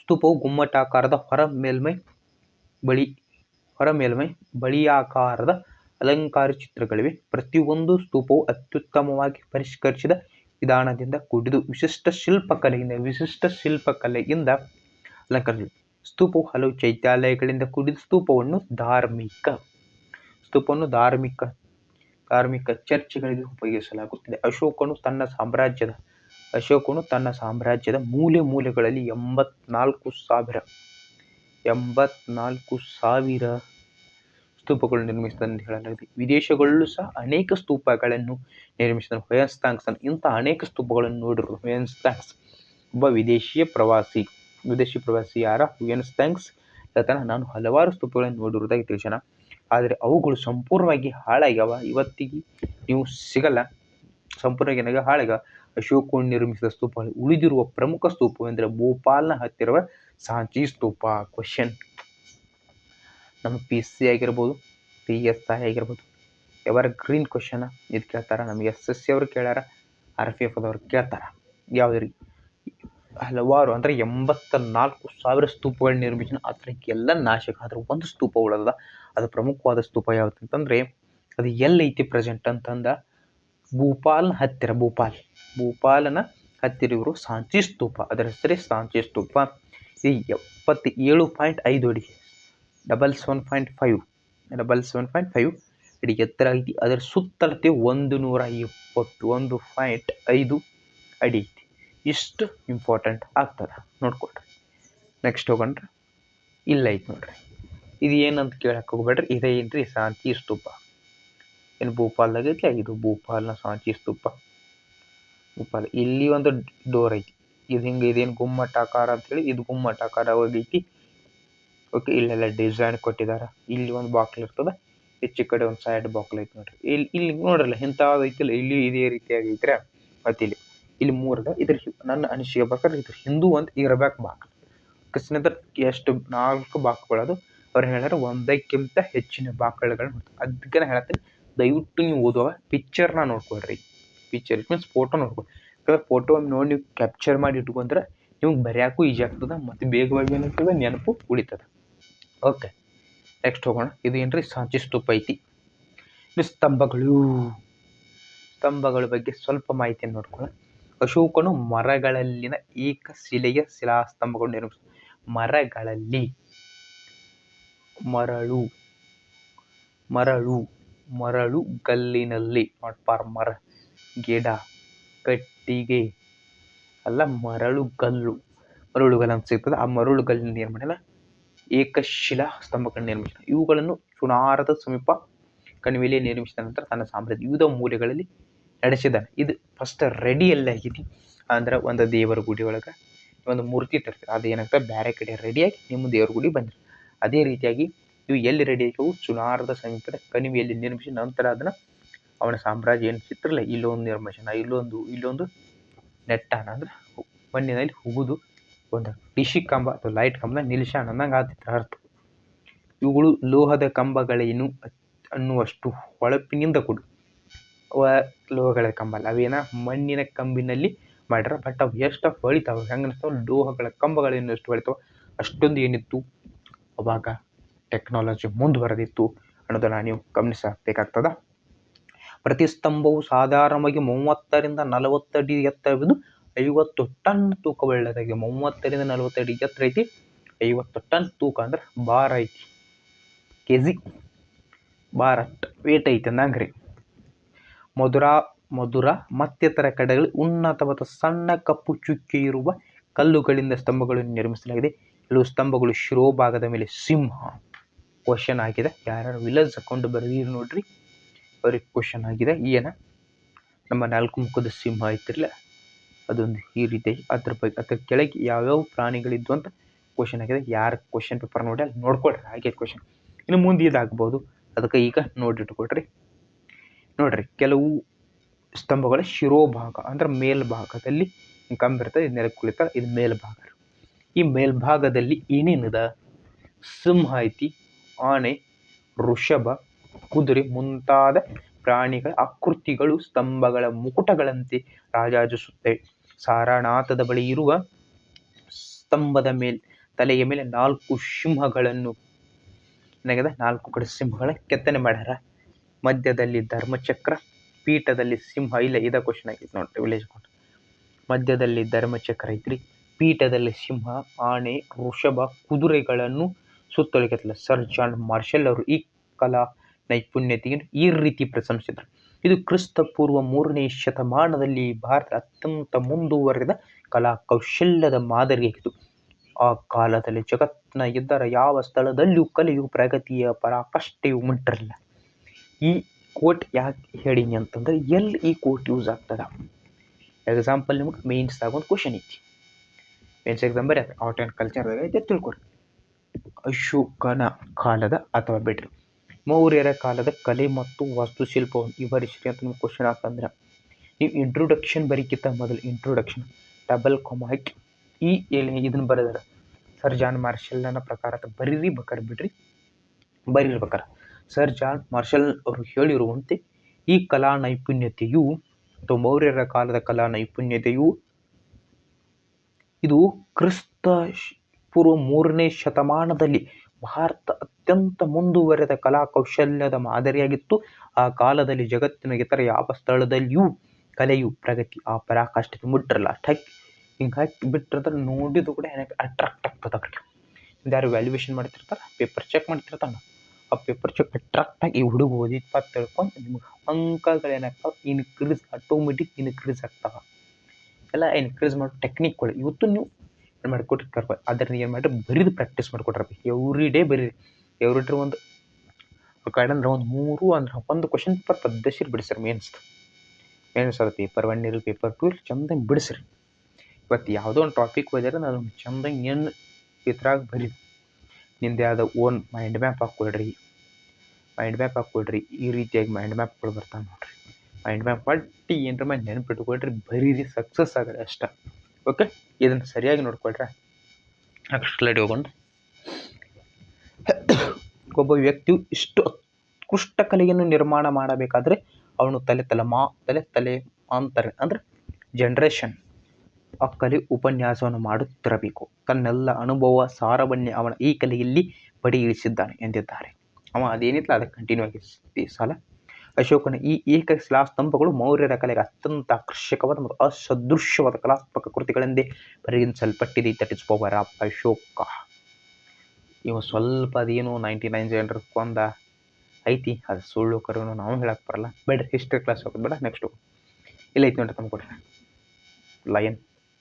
ಸ್ತೂಪವು ಗುಮ್ಮಟಾಕಾರದ ಹೊರ ಮೇಲ್ಮೈ ಬಳಿಯಾಕಾರದ ಅಲಂಕಾರ ಚಿತ್ರಗಳಿವೆ. ಪ್ರತಿಯೊಂದು ಸ್ತೂಪವು ಅತ್ಯುತ್ತಮವಾಗಿ ಪರಿಷ್ಕರಿಸಿದ ವಿಧಾನದಿಂದ ಕೂಡಿದ್ದು ವಿಶಿಷ್ಟ ಶಿಲ್ಪಕಲೆಯಿಂದ ಅಲಂಕರಿಸಿದೆ. ಸ್ತೂಪವು ಹಲವು ಚೈತ್ಯಾಲಯಗಳಿಂದ ಕೂಡಿದ ಸ್ತೂಪವನ್ನು ಧಾರ್ಮಿಕ ಚರ್ಚ್ಗಳಿಗೆ ಉಪಯೋಗಿಸಲಾಗುತ್ತದೆ. ಅಶೋಕನು ತನ್ನ ಸಾಮ್ರಾಜ್ಯದ ಮೂಲೆಗಳಲ್ಲಿ 84,000 ಸ್ತೂಪಗಳು ನಿರ್ಮಿಸಿದಂತೆ ಹೇಳಲಾಗಿದೆ. ವಿದೇಶಗಳಲ್ಲೂ ಸಹ ಅನೇಕ ಸ್ತೂಪಗಳನ್ನು ನಿರ್ಮಿಸಿದ ಹುಯೆನ್ಸಾಂಗ್ಸ್ ಇಂಥ ಅನೇಕ ಸ್ತೂಪಗಳನ್ನು ನೋಡಿರು. ಹುಯೆನ್ಸಾಂಗ್ಸ್ ಒಬ್ಬ ವಿದೇಶಿ ಪ್ರವಾಸಿ ಯಾರ ಹುಯೆನ್ಸಾಂಗ್ಸ್ ಹೇಳ್ತಾನೆ, ನಾನು ಹಲವಾರು ಸ್ತೂಪಗಳನ್ನು ನೋಡಿರುವುದಾಗಿ ತಿಳಿಸೋಣ, ಆದರೆ ಅವುಗಳು ಸಂಪೂರ್ಣವಾಗಿ ಹಾಳಾಗ್ಯಾವ, ಇವತ್ತಿಗೆ ನೀವು ಸಿಗಲ್ಲ. ಸಂಪೂರ್ಣವಾಗಿ ಹಾಳಾಗ್ಯಾವ. ಅಶೋಕನು ನಿರ್ಮಿಸಿದ ಸ್ತೂಪಗಳು. ಉಳಿದಿರುವ ಪ್ರಮುಖ ಸ್ತೂಪವೆಂದರೆ ಭೋಪಾಲ್ನ ಹತ್ತಿರುವ ಸಾಂಚಿ ಸ್ತೂಪ. ಕ್ವಶನ್ ನಮ್ಮ PC ಆಗಿರ್ಬೋದು, PSI ಆಗಿರ್ಬೋದು, ಎವರ್ ಗ್ರೀನ್ ಕ್ವಶನ್ ಇದು ಕೇಳ್ತಾರ. ನಮಗೆ SSC ಅವರು ಕೇಳ್ಯಾರ, RPF ಅದವ್ರು ಕೇಳ್ತಾರ. ಯಾವುದ್ರಿ, ಹಲವಾರು ಅಂದ್ರೆ 84,000 ಸ್ತೂಪಗಳು ನಿರ್ಮಿಸಿದ, ಅದಕ್ಕೆಲ್ಲ ನಾಶಕ. ಆದ್ರೆ ಒಂದು ಸ್ತೂಪ ಉಳಿದ. ಅದು ಪ್ರಮುಖವಾದ ಸ್ತೂಪ ಯಾವ್ದು ಅಂತಂದ್ರೆ ಅದು ಎಲ್ಲೈತಿ ಪ್ರೆಸೆಂಟ್ ಅಂತಂದ ಭೂಪಾಲನ ಹತ್ತಿರ ಇವರು ಸಾಂಚಿ ಸ್ತೂಪ. ಅದರ ಹೆಸರೇ ಸಾಂಚಿ ಸ್ತೂಪ. ಇದು 77.5 ಅಡಿ 77.5 ಅಡಿ ಎತ್ತರ ಐತಿ. ಅದರ ಸುತ್ತಳತೆ 121.5 ಅಡಿ ಐತಿ. ಇಷ್ಟು ಇಂಪಾರ್ಟೆಂಟ್ ಆಗ್ತದೆ, ನೋಡ್ಕೊಳ್ರಿ. ನೆಕ್ಸ್ಟ್ ಹೋಗೋಣ್ರಿ. ಇಲ್ಲ ಐತಿ ನೋಡ್ರಿ. ಇದು ಏನಂತ ಕೇಳಕ್ಕೆ ಹೋಗ್ಬೇಡ್ರಿ, ಇದೇ ಏನ್ರಿ ಸಾಂಚಿ ಸ್ತೂಪ. ಏನು ಭೂಪಾಲ್ದಾಗ ಐತಿ, ಇದು ಭೂಪಾಲ್ನ ಸಾಂಚಿ ಸ್ತೂಪ. ಇಲ್ಲಿ ಒಂದು ಡೋರ್ ಐತಿ, ಇದು ಹಿಂಗೆ ಇದೇನು ಗುಮ್ಮಟಾಕಾರ ಅಂತೇಳಿ, ಇದು ಗುಮ್ಮಟಾಕಾರ ಹೋಗೈತಿ. ಓಕೆ, ಇಲ್ಲೆಲ್ಲ ಡಿಸೈನ್ ಕೊಟ್ಟಿದಾರ. ಇಲ್ಲಿ ಒಂದು ಬಾಕ್ಲ್ ಇರ್ತದ, ಹೆಚ್ಚು ಕಡೆ ಒಂದು ಸೈಡ್ ಬಾಕ್ಲ್ ಐತಿ ನೋಡ್ರಿ. ಇಲ್ಲಿ ನೋಡ್ರಲ್ಲ ಇಂಥದ್ದು ಐತಿಲ್ಲ, ಇಲ್ಲಿ ಇದೇ ರೀತಿಯಾಗಿ ಐತ್ರಿ. ಮತ್ತೆ ಇಲ್ಲಿ 3 ಅದ. ಇದ್ರ ನನ್ನ ಅನಿಸಿಕೆ ಪ್ರಕಾರ ಇದ್ರ ಹಿಂದೂ ಅಂತ ಇರ್ಬೇಕು ಬಾಕ್ಲ್. ಡಿಸ್ಕಷನ್ ಎಷ್ಟು 4 ಬಾಕ್ಗಳದು ಅವ್ರು ಹೇಳ್ಯಾರ ಒಂದಕ್ಕಿಂತ ಹೆಚ್ಚಿನ ಬಾಕ್ಗಳನ್ನ ಅದಕ್ಕೆ ನಾನು ಹೇಳ್ತೀನಿ ದಯವಿಟ್ಟು ನೀವು ಓದುವಾಗ ಪಿಕ್ಚರ್ನ ನೋಡ್ಕೊಳ್ರಿ. ಪಿಕ್ಚರ್ ಇಟ್ ಮೀನ್ಸ್ ಫೋಟೋ ನೋಡ್ಕೊಳ್ರಿ. ಯಾಕಂದ್ರೆ ಫೋಟೋ ನೋಡಿ ನೀವು ಕ್ಯಾಪ್ಚರ್ ಮಾಡಿ ಇಟ್ಕೊಂಡ್ರೆ ನಿಮ್ಗೆ ಬರೆಯೋಕ್ಕೂ ಈಜಿ ಆಗ್ತದೆ ಮತ್ತು ಬೇಗವಾಗಿ ಏನಾಗ್ತದೆ ನೆನಪು ಉಳಿತದೆ. ಓಕೆ, ನೆಕ್ಸ್ಟ್ ಹೋಗೋಣ. ಇದು ಏನ್ರಿ ಸಾಂಚಿ ಸ್ತೂಪ ಐತಿ. ಇದು ಸ್ತಂಭಗಳ ಬಗ್ಗೆ ಸ್ವಲ್ಪ ಮಾಹಿತಿಯನ್ನು ನೋಡ್ಕೊಳ್ಳೋಣ. ಅಶೋಕನು ಮರಗಳಲ್ಲಿನ ಏಕಶಿಲೆಯ ಶಿಲಾಸ್ತಂಭಗಳು ನಿರ್ಮಿಸಿದ. ಮರಗಳಲ್ಲಿ ಮರಳು ಗಲ್ಲಿನಲ್ಲಿ ನಾಟ್ ಫಾರ್ ಮರ, ಗಿಡ, ಕಟ್ಟಿಗೆ ಅಲ್ಲ, ಮರಳುಗಲ್ಲು ಅಂತ ಸಿಗ್ತದೆ. ಆ ಮರಳುಗಲ್ಲಿನ ನಿರ್ಮಾಣ ಏಕಶಿಲಾ ಸ್ತಂಭಗಳನ್ನು ನಿರ್ಮಿಸಿದ. ಇವುಗಳನ್ನು ಚುನಾರದ ಸಮೀಪ ಕಣಿವೆಯಲ್ಲಿ ನಿರ್ಮಿಸಿದ ನಂತರ ತನ್ನ ಸಾಮ್ರಾಜ್ಯ ವಿವಿಧ ಮೂಲೆಗಳಲ್ಲಿ ನಡೆಸಿದ್ದಾನೆ. ಇದು ಫಸ್ಟ್ ರೆಡಿ ಎಲ್ಲ ಆಗೈತಿ ಅಂದ್ರೆ ಒಂದು ದೇವರ ಗುಡಿ ಒಳಗೆ ಒಂದು ಮೂರ್ತಿ ತರ್ತಾರೆ. ಅದು ಏನಾಗ್ತದೆ ಬೇರೆ ಕಡೆ ರೆಡಿಯಾಗಿ ನಿಮ್ಮ ದೇವರ ಗುಡಿ ಬಂದಿರಿ. ಅದೇ ರೀತಿಯಾಗಿ ಇವು ಎಲ್ಲಿ ರೆಡಿ ಆಗಿವು ಚುನಾರದ ಸಮೀಪದ ಕಣಿವೆಯಲ್ಲಿ ನಿರ್ಮಿಸಿ ನಂತರ ಅದನ್ನು ಅವನ ಸಾಮ್ರಾಜ್ಯ ಏನು ಚಿತ್ರಲ್ಲ ಇಲ್ಲೊಂದು ನಿರ್ಮಿಸನ ಇಲ್ಲೊಂದು ನೆಟ್ಟಾನ ಅಂದ್ರೆ ಮಣ್ಣಿನಲ್ಲಿ ಹುಗುದು ಒಂದು ಡಿಶಿ ಕಂಬ ಅಥವಾ ಲೈಟ್ ಕಂಬ ನಿಲ್ಸಾಣ ಅನ್ನಂಗೆ ಆಗ್ತಿತ್ತು ಅರ್ಥ. ಇವುಗಳು ಲೋಹದ ಕಂಬಗಳೇನು ಅನ್ನುವಷ್ಟು ಹೊಳಪಿನಿಂದ ಕೂಡು ಲೋಹಗಳ ಕಂಬ ಅಲ್ಲ, ಅವೇನ ಮಣ್ಣಿನ ಕಂಬಿನಲ್ಲಿ ಮಾಡ್ಯಾರ. ಬಟ್ ಅವು ಎಷ್ಟು ಹೊಳಿತಾವೆ ಹೆಂಗೆ ಅನಿಸ್ತಾವ, ಲೋಹಗಳ ಕಂಬಗಳೇನು ಎಷ್ಟು ಹೊಳಿತಾವ ಅಷ್ಟೊಂದು ಏನಿತ್ತು ಅವಾಗ ಟೆಕ್ನಾಲಜಿ ಮುಂದುವರೆದಿತ್ತು ಅನ್ನೋದನ್ನು ನೀವು ಗಮನಿಸಬೇಕಾಗ್ತದ. ಪ್ರತಿ ಸ್ತಂಭವು ಸಾಧಾರಣವಾಗಿ 30ರಿಂದ 40 ಅಡಿ ಎತ್ತರವಿದ್ದು 50 ಟನ್ ತೂಕವುಳ್ಳದಾಗಿ. 30ರಿಂದ 40 ಅಡಿ ಎತ್ತರ ಐತಿ, 50 ಟನ್ ತೂಕ ಅಂದ್ರೆ ಭಾರ ಐತಿ, ಕೆಜಿ ಭಾರ ವೇಟ್ ಐತಿ ಅಂದಂಗ್ರಿ. ಮಧುರ ಮತ್ತಿತರ ಕಡೆಗಳಲ್ಲಿ ಉನ್ನತವಾದ ಸಣ್ಣ ಕಪ್ಪು ಚುಕ್ಕೆ ಇರುವ ಕಲ್ಲುಗಳಿಂದ ಸ್ತಂಭಗಳನ್ನು ನಿರ್ಮಿಸಲಾಗಿದೆ. ಕೆಲವು ಸ್ತಂಭಗಳು ಶಿರೋಭಾಗದ ಮೇಲೆ ಸಿಂಹ. ಕ್ವಶನ್ ಆಗಿದೆ, ಯಾರ್ಯಾರು ವಿಲೇಜ್ ಅಕೌಂಟ್ ಬರೀರಿ ನೋಡ್ರಿ, ಅವ್ರಿಗೆ ಕ್ವಶನ್ ಆಗಿದೆ. ಏನ ನಮ್ಮ 4 ಮುಖದ ಸಿಂಹ ಐತಿರ್ಲ ಅದೊಂದು ಈ ರೀತಿಯಾಗಿ ಅದ್ರ ಕೆಳಗೆ ಯಾವ್ಯಾವ ಪ್ರಾಣಿಗಳಿದ್ವು ಅಂತ ಕ್ವಶನ್ ಆಗಿದೆ. ಯಾರು ಕ್ವಶನ್ ಪೇಪರ್ ನೋಡಿ ಅಲ್ಲಿ ನೋಡ್ಕೊಳ್ರಿ, ಹಾಗೆ ಕ್ವಶನ್ ಇನ್ನು ಮುಂದೆ ಇದಾಗ್ಬೋದು, ಅದಕ್ಕೆ ಈಗ ನೋಡಿಟ್ಕೊಳ್ರಿ. ನೋಡ್ರಿ, ಕೆಲವು ಸ್ತಂಭಗಳ ಶಿರೋಭಾಗ ಅಂದ್ರೆ ಮೇಲ್ಭಾಗದಲ್ಲಿ ಕಂಬಿರ್ತದೆ, ಇದು ನೆಲಕ್ಕೆ ಕುಳಿತಾರೆ, ಇದು ಮೇಲ್ಭಾಗ. ಈ ಮೇಲ್ಭಾಗದಲ್ಲಿ ಏನೇನಿದೆ, ಸಿಂಹ ಐತಿ, ಆನೆ, ವೃಷಭ, ಕುದುರೆ ಮುಂತಾದ ಪ್ರಾಣಿಗಳ ಆಕೃತಿಗಳು ಸ್ತಂಭಗಳ ಮುಕುಟಗಳಂತೆ ರಾಜಾಜಿಸುತ್ತವೆ. ಸಾರನಾಥದ ಬಳಿ ಇರುವ ಸ್ತಂಭದ ತಲೆಯ ಮೇಲೆ 4 ಸಿಂಹಗಳನ್ನು 4 ಕಡೆ ಸಿಂಹಗಳ ಕೆತ್ತನೆ ಮಾಡ್ಯಾರ. ಮಧ್ಯದಲ್ಲಿ ಧರ್ಮಚಕ್ರ, ಪೀಠದಲ್ಲಿ ಸಿಂಹ. ಇಲ್ಲ ಇದ ಕ್ವಶನ್ ಆಗಿತ್ತು ನೋಡ್ರಿ ವಿಲೇಜ್ ಅಕೌಂಟ್. ಮಧ್ಯದಲ್ಲಿ ಧರ್ಮಚಕ್ರ ಐತ್ರಿ, ಪೀಠದಲ್ಲಿ ಸಿಂಹ, ಆನೆ, ವೃಷಭ, ಕುದುರೆಗಳನ್ನು ಸುತ್ತೊಳಗೆ ಸರ್ ಜಾನ್ ಮಾರ್ಷಲ್ ಅವರು ಈ ಕಲಾ ನೈಪುಣ್ಯತೆಯನ್ನು ಈ ರೀತಿ ಪ್ರಶಂಸಿಸಿದರು. ಇದು ಕ್ರಿಸ್ತ ಪೂರ್ವ 3ನೇ ಶತಮಾನದಲ್ಲಿ ಭಾರತದ ಅತ್ಯಂತ ಮುಂದುವರೆದ ಕಲಾ ಕೌಶಲ್ಯದ ಮಾದರಿಯಾಗಿತ್ತು. ಆ ಕಾಲದಲ್ಲಿ ಜಗತ್ತಿನ ಇತರ ಯಾವ ಸ್ಥಳದಲ್ಲಿಯೂ ಕಲೆಯು ಪ್ರಗತಿಯ ಪರಾಕಾಷ್ಠೆಯು ಮುಟ್ಟಿರಲಿಲ್ಲ. ಈ ಕೋಟ್ ಯಾಕೆ ಹೇಳಿನಿ ಅಂತಂದ್ರೆ ಎಲ್ಲಿ ಈ ಕೋಟ್ ಯೂಸ್ ಆಗ್ತದ. ಎಕ್ಸಾಂಪಲ್ ನಿಮ್ಗೆ ಮೇನ್ಸ್ ಒಂದು ಕ್ವಶನ್ ಐತಿ, ಮೇನ್ಸ್ ಎಕ್ಸಾಮ್ ಬರೀ ಆರ್ಟ್ ಆ್ಯಂಡ್ ಕಲ್ಚರ್ದಾಗ ಐತೆ ತಿಳ್ಕೊರಿ. ಅಶೋಕನ ಕಾಲದ ಅಥವಾ ಬಿಡ್ರಿ ಮೌರ್ಯರ ಕಾಲದ ಕಲೆ ಮತ್ತು ವಾಸ್ತುಶಿಲ್ಪವನ್ನು ವಿವರಿಸ್ರಿ ಅಂತ ನಿಮ್ಗೆ ಕ್ವಶನ್ ಆಗ್ತಂದ್ರೆ ನೀವು ಇಂಟ್ರೊಡಕ್ಷನ್ ಬರೀಕಿಂತ ಮೊದಲು ಇಂಟ್ರೊಡಕ್ಷನ್ ಡಬಲ್ ಕಾಮ ಹಾಕಿ ಇದನ್ನು ಬರೆದಾರ ಸರ್ ಜಾನ್ ಮಾರ್ಷಲ್ನ ಪ್ರಕಾರ ಬರೀರಿ ಬೇಕಾರೆ ಬಿಡ್ರಿ ಬರೀರ್ಬೇಕಾರ. ಸರ್ ಜಾನ್ ಮಾರ್ಷಲ್ ಅವರು ಹೇಳಿರುವಂತೆ ಈ ಕಲಾ ನೈಪುಣ್ಯತೆಯು ಅಥವಾ ಮೌರ್ಯರ ಕಾಲದ ಕಲಾ ನೈಪುಣ್ಯತೆಯು ಇದು ಕ್ರಿಸ್ತ ಪೂರ್ವ 3ನೇ ಶತಮಾನದಲ್ಲಿ ಭಾರತ ಅತ್ಯಂತ ಮುಂದುವರೆದ ಕಲಾ ಕೌಶಲ್ಯದ ಮಾದರಿಯಾಗಿತ್ತು. ಆ ಕಾಲದಲ್ಲಿ ಜಗತ್ತಿನ ಇತರ ಯಾವ ಸ್ಥಳದಲ್ಲಿಯೂ ಕಲೆಯು ಪ್ರಗತಿ ಆ ಪರಾಕಾಷ್ಠತೆ ಮುಟ್ಟಿರಲ್ಲ. ಹಿಂಗೆ ಹಾಕಿ ಬಿಟ್ಟಿರ್ತಾರೆ, ನೋಡಿದ್ರು ಕೂಡ ಏನಕ್ಕೆ ಅಟ್ರಾಕ್ಟ್ ಆಗ್ತದೆ. ಅವ್ರಿಗೆ ಯಾರು ವ್ಯಾಲ್ಯೂಯೇಷನ್ ಮಾಡ್ತಿರ್ತಾರೆ, ಪೇಪರ್ ಚೆಕ್ ಮಾಡ್ತಿರ್ತಾನೆ, ಆ ಪೇಪರ್ ಚೆಕ್ ಅಟ್ರಾಕ್ಟ್ ಆಗಿ ಈ ಹುಡುಗ ಓದಿಪ್ಪ ತಿಳ್ಕೊಂಡು ನಿಮ್ಗೆ ಅಂಕಗಳೇನಾಗ್ತಾವೆ ಆಟೋಮೆಟಿಕ್ ಇನ್ಕ್ರೀಸ್ ಆಗ್ತಾವೆ. ಎಲ್ಲ ಇನ್ಕ್ರೀಸ್ ಮಾಡೋ ಟೆಕ್ನಿಕ್ಗಳು ಇವತ್ತು ನೀವು ಮಾಡ್ಕೊಟ್ಟಿರ್ತಾರೆ. ಅದನ್ನ ಏನು ಮಾಡಿರಿ ಬರೀದು ಪ್ರಾಕ್ಟೀಸ್ ಮಾಡ್ಕೊಟ್ರಬೇಕು. ಎವ್ರಿ ಡೇ ಬರೀರಿ. ಎವ್ರಿ ಡೇ ಒಂದು ಕಡೆಂದ್ರೆ ಒಂದು 3 ಅಂದ್ರೆ ಒಂದು ಕ್ವಶನ್ ಪೇಪರ್ ಪದ್ಧತಿ ಬಿಡಿಸ್ರಿ. ಮೇನ್ಸ್ ಅದು ಪೇಪರ್ 1 ಇರಲಿ ಪೇಪರ್ 2 ಇರಲಿ ಚಂದಂಗೆ ಬಿಡಿಸ್ರಿ. ಇವತ್ತು ಯಾವುದೋ ಒಂದು ಟಾಪಿಕ್ ಓದಿದ್ರೆ ನಾನು ಚಂದಂಗೆ ಏನು ಇದ್ರಾಗ ಬರೀರಿ. ನಿಂದು ಯಾವುದೋ ಓನ್ ಮೈಂಡ್ ಮ್ಯಾಪ್ ಹಾಕ್ಕೊಳ್ರಿ. ಈ ರೀತಿಯಾಗಿ ಮೈಂಡ್ ಮ್ಯಾಪ್ಗಳು ಬರ್ತಾವೆ ನೋಡ್ರಿ. ಮೈಂಡ್ ಮ್ಯಾಪ್ ಮಾಡಿ ಏನರ ಮಾಡಿ ನೆನಪಿಟ್ಕೊಳ್ರಿ, ಬರೀರಿ, ಸಕ್ಸಸ್ ಆಗ್ರಿ ಅಷ್ಟ. ಓಕೆ, ಇದನ್ನು ಸರಿಯಾಗಿ ನೋಡ್ಕೊಳ್ರಿ. ನೆಕ್ಸ್ಟ್ ಸ್ಲೈಡ್ ಹೋಗೋಣ. ಒಬ್ಬ ವ್ಯಕ್ತಿಯು ಇಷ್ಟು ಉತ್ಕೃಷ್ಟ ಕಲೆಯನ್ನು ನಿರ್ಮಾಣ ಮಾಡಬೇಕಾದ್ರೆ ಅವನು ತಲೆಮಾಂತರ ಅಂದರೆ ಜನರೇಷನ್ ಆ ಕಲೆ ಉಪನ್ಯಾಸವನ್ನು ಮಾಡುತ್ತಿರಬೇಕು. ತನ್ನೆಲ್ಲ ಅನುಭವ ಸಾರವನ್ನೇ ಅವನ ಈ ಕಲೆಯಲ್ಲಿ ಪಡೆಯಿಳಿಸಿದ್ದಾನೆ ಎಂದಿದ್ದಾರೆ. ಅವ ಅದೇನಿಲ್ಲ ಅದಕ್ಕೆ ಕಂಟಿನ್ಯೂ ಆಗಿ ಈ ಸಲ ಅಶೋಕನ ಈ ಏಕಶಿಲಾ ಸ್ತಂಭಗಳು ಮೌರ್ಯರ ಕಲೆಗೆ ಅತ್ಯಂತ ಆಕರ್ಷಕವಾದ ಮತ್ತು ಅಸದೃಶ್ಯವಾದ ಕಲಾತ್ಮಕ ಕೃತಿಗಳೆಂದೇ ಪರಿಗಣಿಸಲ್ಪಟ್ಟಿದೆ. That is power of Ashoka. ಇವ ಸ್ವಲ್ಪ ಅದೇನು 99 ಜನರು ಕೊಂದ ಐತಿ, ಅದು ಸುಳ್ಳು ಕರೋನು ನಾವು ಹೇಳಕ್ ಬರಲ್ಲ. ಬೇಡ್ರಿ ಹಿಸ್ಟ್ರಿ ಕ್ಲಾಸ್ ಹೋಗೋದು ಬೇಡ. ನೆಕ್ಸ್ಟ್ ಇಲ್ಲ ಐತಿ ನೋಡ್ರಿ ತಮ್ಮ ಕೊಡ್ರಿ ಲಯನ್.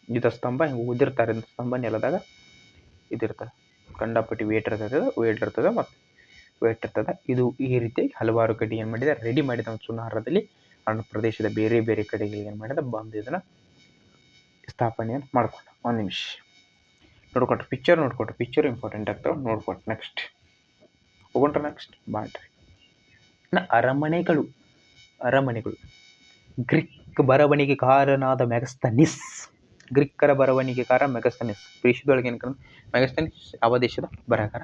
ಇದು ಸ್ತಂಭ ಹಿಂಗೆ ಉದಿರ್ತಾರೆ, ಸ್ತಂಭ ನೆಲದಾಗ ಇದಿರ್ತದೆ, ಕಂಡಪಟ್ಟಿ ವೇಟ್ ಇರ್ತದೆ ಮತ್ತು ವೇಟ್ ಇರ್ತದೆ. ಇದು ಈ ರೀತಿಯಾಗಿ ಹಲವಾರು ಕಡೆ ಏನು ಮಾಡಿದೆ ರೆಡಿ ಮಾಡಿದ ಒಂದು ಸುನಾರದಲ್ಲಿ ಅವನ ಪ್ರದೇಶದ ಬೇರೆ ಬೇರೆ ಕಡೆಗಳಿಗೆ ಏನು ಮಾಡಿದ ಬಂದು ಇದನ್ನು ಸ್ಥಾಪನೆಯನ್ನು ಮಾಡ್ಕೊಂಡ. ಒಂದು ನಿಮಿಷ ನೋಡ್ಕೊಟ್ರೆ ಪಿಕ್ಚರ್ ಇಂಪಾರ್ಟೆಂಟ್ ಆಗ್ತಾವೆ ನೋಡ್ಕೊಟ್ಟು. ನೆಕ್ಸ್ಟ್ ಹೋಗೊಂಡ್ರೆ ನೆಕ್ಸ್ಟ್ ಮಾಡ್ರಿ ಅರಮನೆಗಳು. ಗ್ರೀಕ್ ಬರವಣಿಗೆಕಾರನಾದ ಮೆಗಸ್ತನಿಸ್, ಗ್ರೀಕರ ಬರವಣಿಗೆಕಾರ ಮೆಗಸ್ತನಿಸ್. ದೇಶದೊಳಗೆ ಏನು ಮೆಗಸ್ತನಿಸ್ ಯಾವ ದೇಶದ ಬರಹಗಾರ?